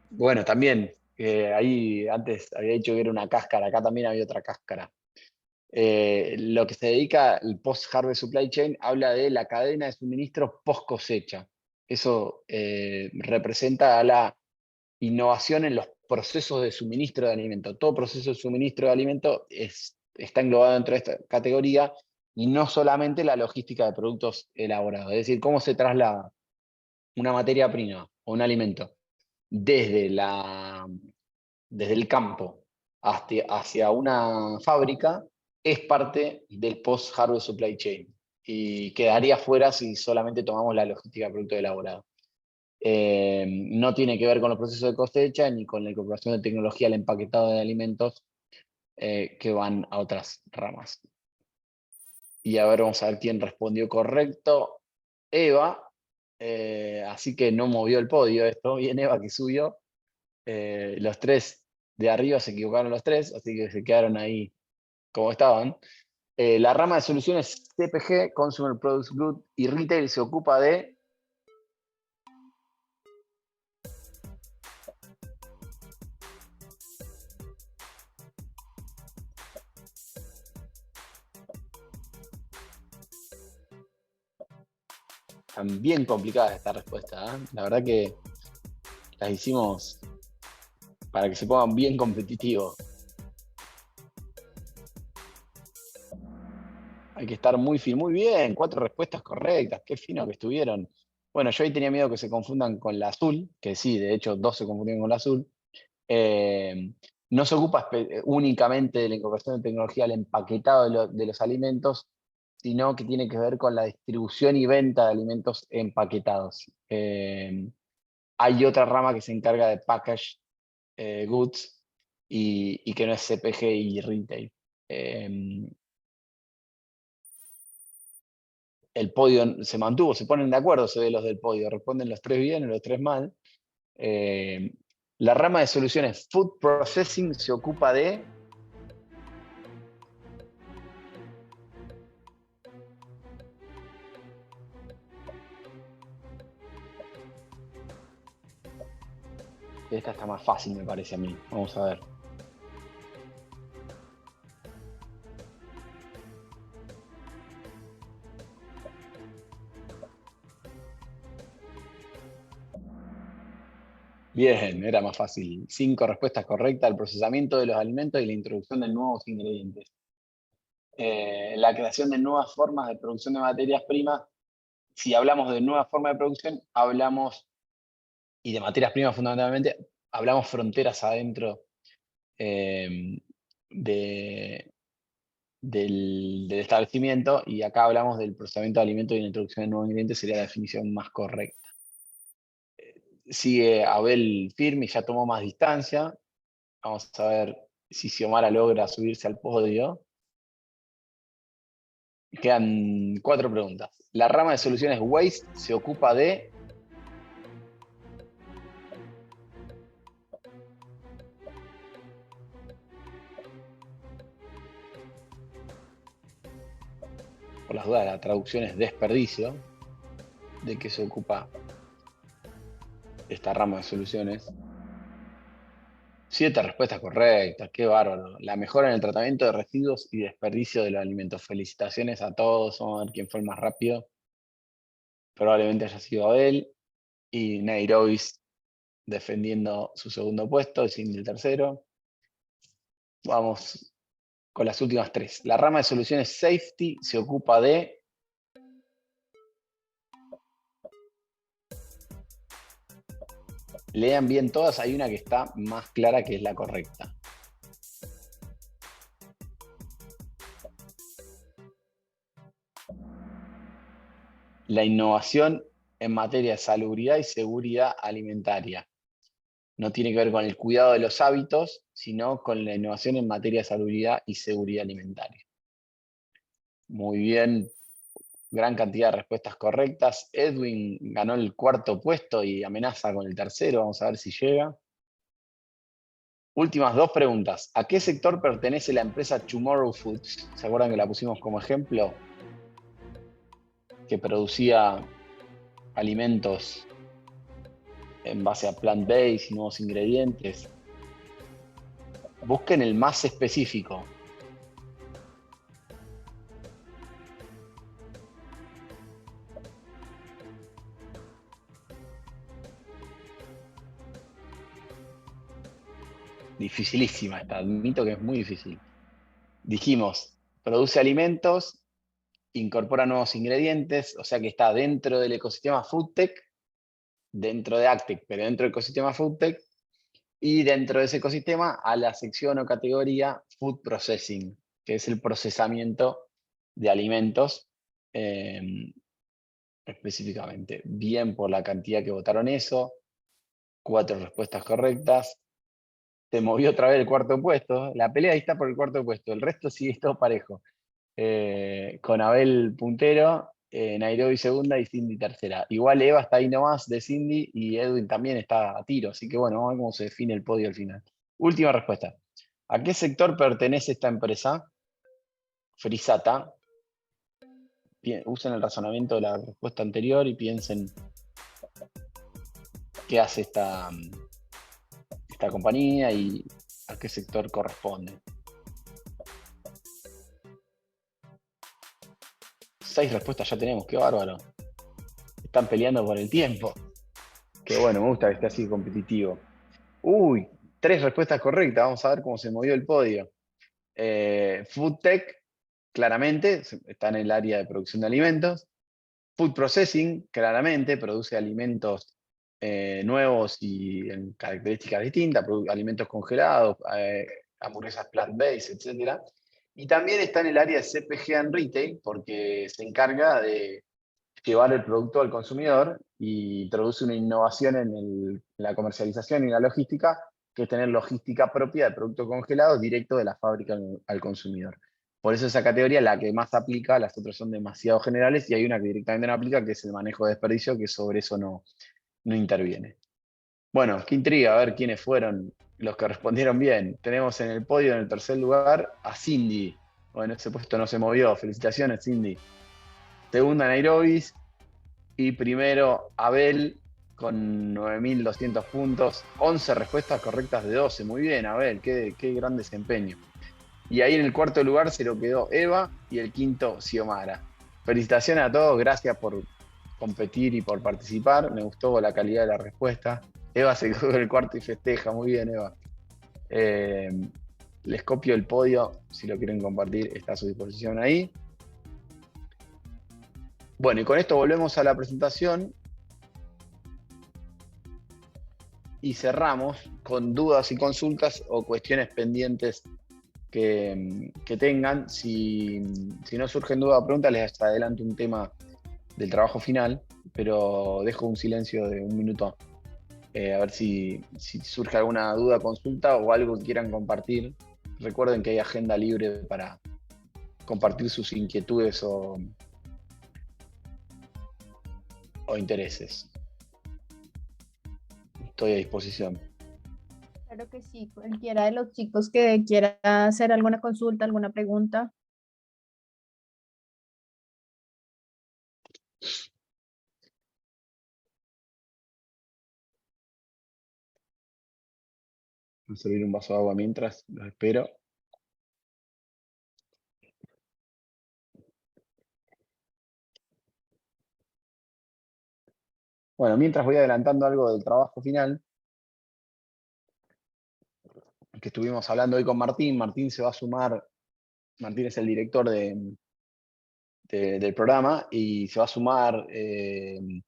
Bueno, también, ahí antes había dicho que era una cáscara, acá también había otra cáscara. Lo que se dedica el Post-Harvest Supply Chain habla de la cadena de suministro post cosecha. Eso representa a la innovación en los procesos de suministro de alimento. Todo proceso de suministro de alimento está englobado dentro de esta categoría y no solamente la logística de productos elaborados. Es decir, cómo se traslada una materia prima o un alimento desde el campo hacia una fábrica es parte del post-harvest supply chain y quedaría fuera si solamente tomamos la logística de producto elaborado. No tiene que ver con los procesos de cosecha ni con la incorporación de tecnología al empaquetado de alimentos que van a otras ramas. Y a ver, vamos a ver quién respondió correcto. Eva, así que no movió el podio esto, bien Eva que subió. Los tres de arriba se equivocaron los tres, así que se quedaron ahí como estaban. La rama de soluciones CPG, Consumer Products Good y Retail se ocupa de... Están bien complicadas esta respuesta, ¿eh? La verdad que las hicimos para que se pongan bien competitivos. Hay que estar muy bien, 4 respuestas correctas, qué fino que estuvieron. Bueno, yo ahí tenía miedo que se confundan con la azul, que sí, de hecho 2 se confundieron con la azul. No se ocupa únicamente de la incorporación de tecnología al empaquetado de los alimentos, sino que tiene que ver con la distribución y venta de alimentos empaquetados. Hay otra rama que se encarga de package goods y que no es CPG y retail. El podio se mantuvo, se ponen de acuerdo, se ve los del podio, responden los 3 bien y los 3 mal. La rama de soluciones Food Processing se ocupa de... Esta está más fácil, me parece a mí. Vamos a ver. Bien, era más fácil. 5 respuestas correctas: el procesamiento de los alimentos y la introducción de nuevos ingredientes. La creación de nuevas formas de producción de materias primas. Si hablamos de nuevas formas de producción, hablamos, y de materias primas fundamentalmente, hablamos fronteras adentro del establecimiento, y acá hablamos del procesamiento de alimentos y la introducción de nuevos ingredientes, sería la definición más correcta. Sigue Abel firme y ya tomó más distancia. Vamos a ver si Xiomara logra subirse al podio. Quedan 4 preguntas. La rama de soluciones Waste se ocupa de... Por las dudas, la traducción es desperdicio. ¿De qué se ocupa esta rama de soluciones? 7 respuestas correctas, qué bárbaro. La mejora en el tratamiento de residuos y desperdicio de los alimentos. Felicitaciones a todos, vamos a ver quién fue el más rápido. Probablemente haya sido Abel y Nairobi defendiendo su segundo puesto, Cindy el tercero. Vamos con las últimas tres. La rama de soluciones safety se ocupa de... Lean bien todas, hay una que está más clara que es la correcta. La innovación en materia de salubridad y seguridad alimentaria. No tiene que ver con el cuidado de los hábitos, sino con la innovación en materia de salubridad y seguridad alimentaria. Muy bien, gran cantidad de respuestas correctas. Edwin ganó el cuarto puesto y amenaza con el tercero, vamos a ver si llega. Últimas dos preguntas. ¿A qué sector pertenece la empresa Tomorrow Foods? ¿Se acuerdan que la pusimos como ejemplo? Que producía alimentos en base a plant-based y nuevos ingredientes. Busquen el más específico. Dificilísima esta, admito que es muy difícil. Dijimos, produce alimentos, incorpora nuevos ingredientes, o sea que está dentro del ecosistema FoodTech, dentro de AgTech, pero dentro del ecosistema FoodTech, y dentro de ese ecosistema a la sección o categoría Food Processing, que es el procesamiento de alimentos específicamente. Bien por la cantidad que votaron eso, 4 respuestas correctas. Se movió otra vez el cuarto puesto, la pelea ahí está por el cuarto puesto, el resto sigue todo parejo. Con Abel puntero, Nairobi segunda y Cindy tercera. Igual Eva está ahí nomás de Cindy y Edwin también está a tiro, así que bueno, vamos a ver cómo se define el podio al final. Última respuesta. ¿A qué sector pertenece esta empresa? Frisata. Usen el razonamiento de la respuesta anterior y piensen qué hace esta compañía y a qué sector corresponde. 6 respuestas ya tenemos, qué bárbaro. Están peleando por el tiempo. Qué bueno, me gusta que esté así competitivo. Uy, 3 respuestas correctas, vamos a ver cómo se movió el podio. FoodTech, claramente, está en el área de producción de alimentos. Food Processing, claramente, produce alimentos nuevos y en características distintas, alimentos congelados, hamburguesas plant-based, etc. Y también está en el área de CPG and Retail, porque se encarga de llevar el producto al consumidor y introduce una innovación en la comercialización y la logística, que es tener logística propia de producto congelado directo de la fábrica al consumidor. Por eso esa categoría es la que más aplica, las otras son demasiado generales y hay una que directamente no aplica, que es el manejo de desperdicio, que sobre eso no interviene. Bueno, qué intriga, a ver quiénes fueron los que respondieron bien. Tenemos en el podio, en el tercer lugar, a Cindy. Bueno, ese puesto no se movió. Felicitaciones, Cindy. Segunda, Nairobi. Y primero, Abel, con 9.200 puntos. 11 respuestas correctas de 12. Muy bien, Abel, qué gran desempeño. Y ahí en el cuarto lugar se lo quedó Eva y el quinto, Xiomara. Felicitaciones a todos, gracias por competir y por participar. Me gustó la calidad de la respuesta. Eva se quedó en el cuarto y festeja. Muy bien, Eva. Les copio el podio, si lo quieren compartir, está a su disposición ahí. Bueno, y con esto volvemos a la presentación y cerramos con dudas y consultas o cuestiones pendientes que tengan. Si no surgen dudas o preguntas, les adelanto un tema del trabajo final, pero dejo un silencio de 1 minuto a ver si surge alguna duda, consulta o algo que quieran compartir. Recuerden que hay agenda libre para compartir sus inquietudes o intereses. Estoy a disposición. Claro que sí, cualquiera de los chicos que quiera hacer alguna consulta, alguna pregunta. Voy a servir un vaso de agua mientras los espero. Bueno, mientras voy adelantando algo del trabajo final, que estuvimos hablando hoy con Martín. Martín se va a sumar, Martín es el director del programa, y se va a sumar el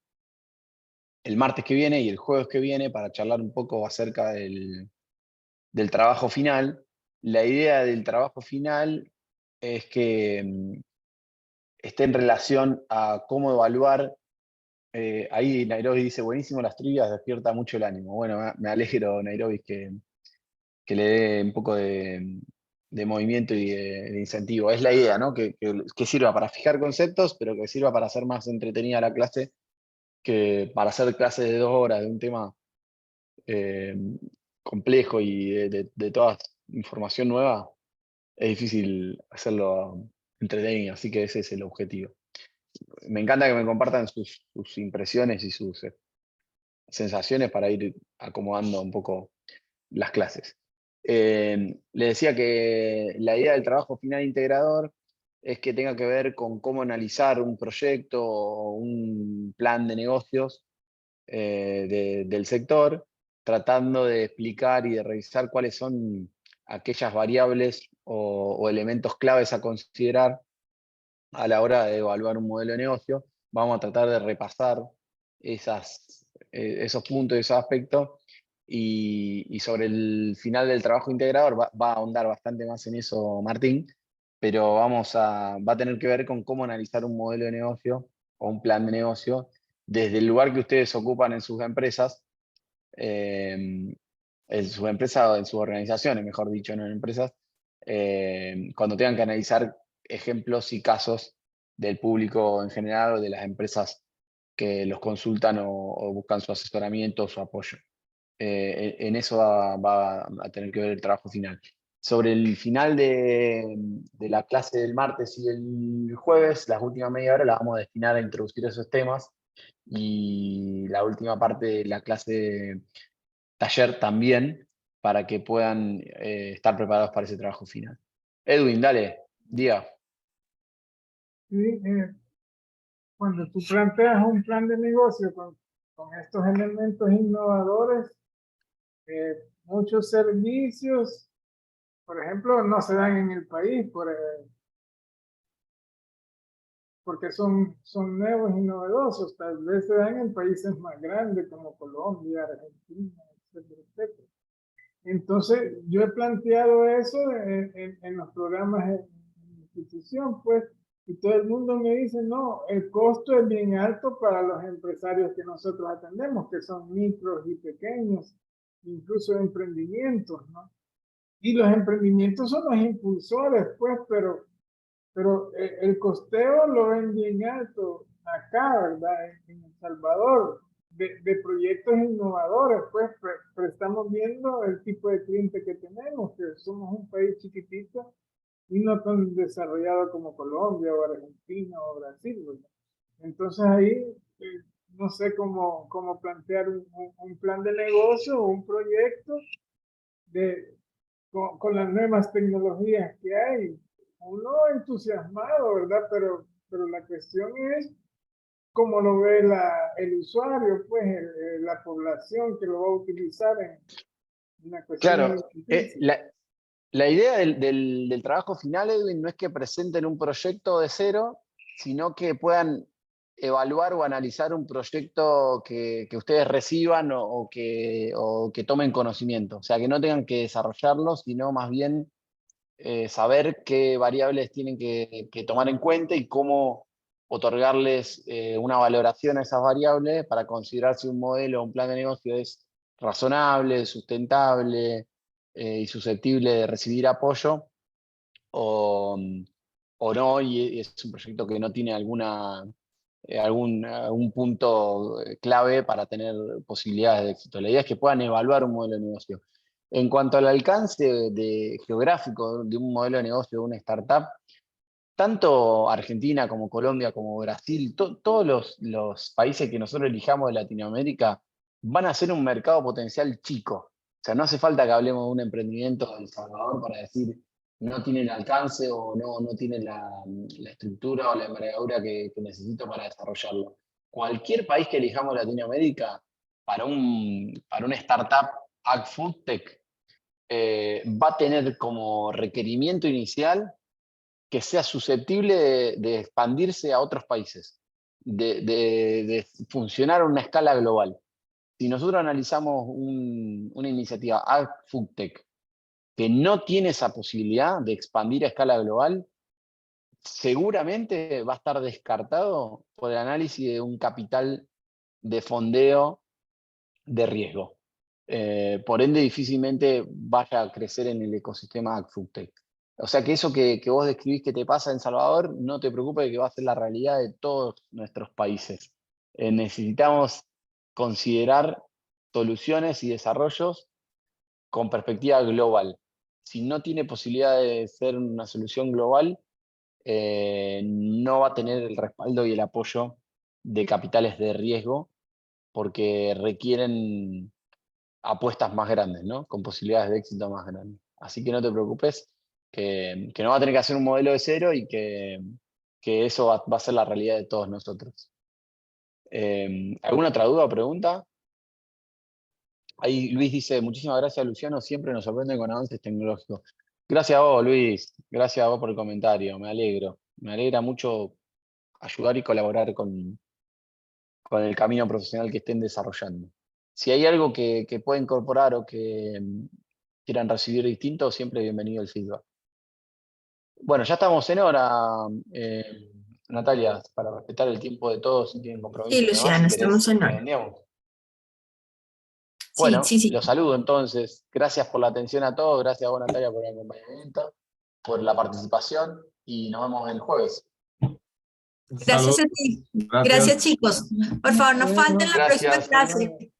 martes que viene y el jueves que viene para charlar un poco acerca del trabajo final. La idea del trabajo final es que esté en relación a cómo evaluar. Ahí Nairobi dice, buenísimo las trivias, despierta mucho el ánimo. Bueno, me alegro, Nairobi, que le dé un poco de movimiento y de incentivo. Es la idea, ¿no? Que sirva para fijar conceptos, pero que sirva para hacer más entretenida la clase, que para hacer clases de 2 horas de un tema complejo y de toda información nueva, es difícil hacerlo entretenido, así que ese es el objetivo. Me encanta que me compartan sus impresiones y sus sensaciones para ir acomodando un poco las clases. Le decía que la idea del trabajo final integrador es que tenga que ver con cómo analizar un proyecto o un plan de negocios del sector, tratando de explicar y de revisar cuáles son aquellas variables o elementos claves a considerar a la hora de evaluar un modelo de negocio. Vamos a tratar de repasar esos puntos, esos aspectos, y sobre el final del trabajo integrador va a ahondar bastante más en eso Martín, pero va a tener que ver con cómo analizar un modelo de negocio o un plan de negocio desde el lugar que ustedes ocupan en sus empresas, o en sus organizaciones, mejor dicho, no en empresas, cuando tengan que analizar ejemplos y casos del público en general o de las empresas que los consultan o buscan su asesoramiento o su apoyo. En eso va a tener que ver el trabajo final. Sobre el final de la clase del martes y el jueves, las últimas media hora las vamos a destinar a introducir esos temas, y la última parte de la clase taller también, para que puedan estar preparados para ese trabajo final. Edwin, dale, diga. Sí, cuando tú planteas un plan de negocio con estos elementos innovadores, muchos servicios, por ejemplo, no se dan en el país porque son nuevos y novedosos. Tal vez se dan en países más grandes como Colombia, Argentina, etcétera, etcétera. Entonces, yo he planteado eso en los programas de institución, pues, y todo el mundo me dice, no, el costo es bien alto para los empresarios que nosotros atendemos, que son micros y pequeños, incluso emprendimientos, ¿no? Y los emprendimientos son los impulsores, pues, pero el costeo lo ven bien alto acá, ¿verdad? En El Salvador, de proyectos innovadores, pues, pero estamos viendo el tipo de cliente que tenemos, que somos un país chiquitito y no tan desarrollado como Colombia o Argentina o Brasil, ¿verdad? Entonces ahí no sé cómo plantear un plan de negocio o un proyecto con las nuevas tecnologías que hay. Uno entusiasmado, ¿verdad? Pero la cuestión es cómo lo ve el usuario, pues la población que lo va a utilizar en una cuestión. Claro, la idea del trabajo final, Edwin, no es que presenten un proyecto de cero, sino que puedan evaluar o analizar un proyecto que ustedes reciban o que tomen conocimiento. O sea, que no tengan que desarrollarlo, sino más bien saber qué variables tienen que tomar en cuenta y cómo otorgarles una valoración a esas variables para considerar si un modelo o un plan de negocio es razonable, sustentable y susceptible de recibir apoyo o no, y es un proyecto que no tiene algún punto clave para tener posibilidades de éxito. La idea es que puedan evaluar un modelo de negocio. En cuanto al alcance geográfico de un modelo de negocio de una startup, tanto Argentina como Colombia como Brasil, todos los países que nosotros elijamos de Latinoamérica van a ser un mercado potencial chico. O sea, no hace falta que hablemos de un emprendimiento de El Salvador para decir no tiene el alcance o no tiene la estructura o la envergadura que necesito para desarrollarlo. Cualquier país que elijamos de Latinoamérica, para una startup AgFoodTech, va a tener como requerimiento inicial que sea susceptible de expandirse a otros países, de funcionar a una escala global. Si nosotros analizamos una iniciativa AgFoodTech que no tiene esa posibilidad de expandir a escala global, seguramente va a estar descartado por el análisis de un capital de fondeo de riesgo. Por ende, difícilmente vaya a crecer en el ecosistema AgFoodTech. O sea que eso que vos describís que te pasa en Salvador, no te preocupes, que va a ser la realidad de todos nuestros países. Necesitamos considerar soluciones y desarrollos con perspectiva global. Si no tiene posibilidad de ser una solución global, no va a tener el respaldo y el apoyo de capitales de riesgo, porque requieren apuestas más grandes, ¿no? Con posibilidades de éxito más grandes. Así que no te preocupes, que no va a tener que hacer un modelo de cero y que eso va a ser la realidad de todos nosotros. ¿Alguna otra duda o pregunta? Ahí Luis dice, muchísimas gracias Luciano, siempre nos sorprenden con avances tecnológicos. Gracias a vos, Luis, gracias a vos por el comentario, me alegro. Me alegra mucho ayudar y colaborar con el camino profesional que estén desarrollando. Si hay algo que pueda incorporar o que quieran recibir distinto, siempre bienvenido el feedback. Bueno, ya estamos en hora, Natalia, para respetar el tiempo de todos, si tienen compromiso. Sí, Luciano, estamos en hora. Bueno, sí. los saludo entonces. Gracias por la atención a todos, gracias a vos, Natalia, por el acompañamiento, por la participación, y nos vemos el jueves. Gracias a ti. Gracias, chicos. Por favor, no falten la próxima clase.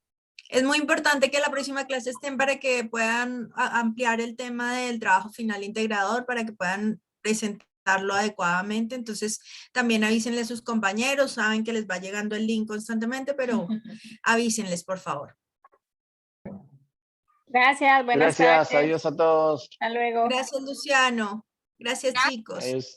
Es muy importante que la próxima clase estén para que puedan ampliar el tema del trabajo final integrador, para que puedan presentarlo adecuadamente. Entonces, también avísenle a sus compañeros. Saben que les va llegando el link constantemente, pero avísenles, por favor. Gracias, buenas tardes. Adiós a todos. Hasta luego. Gracias, Luciano. Gracias, chicos. Adiós.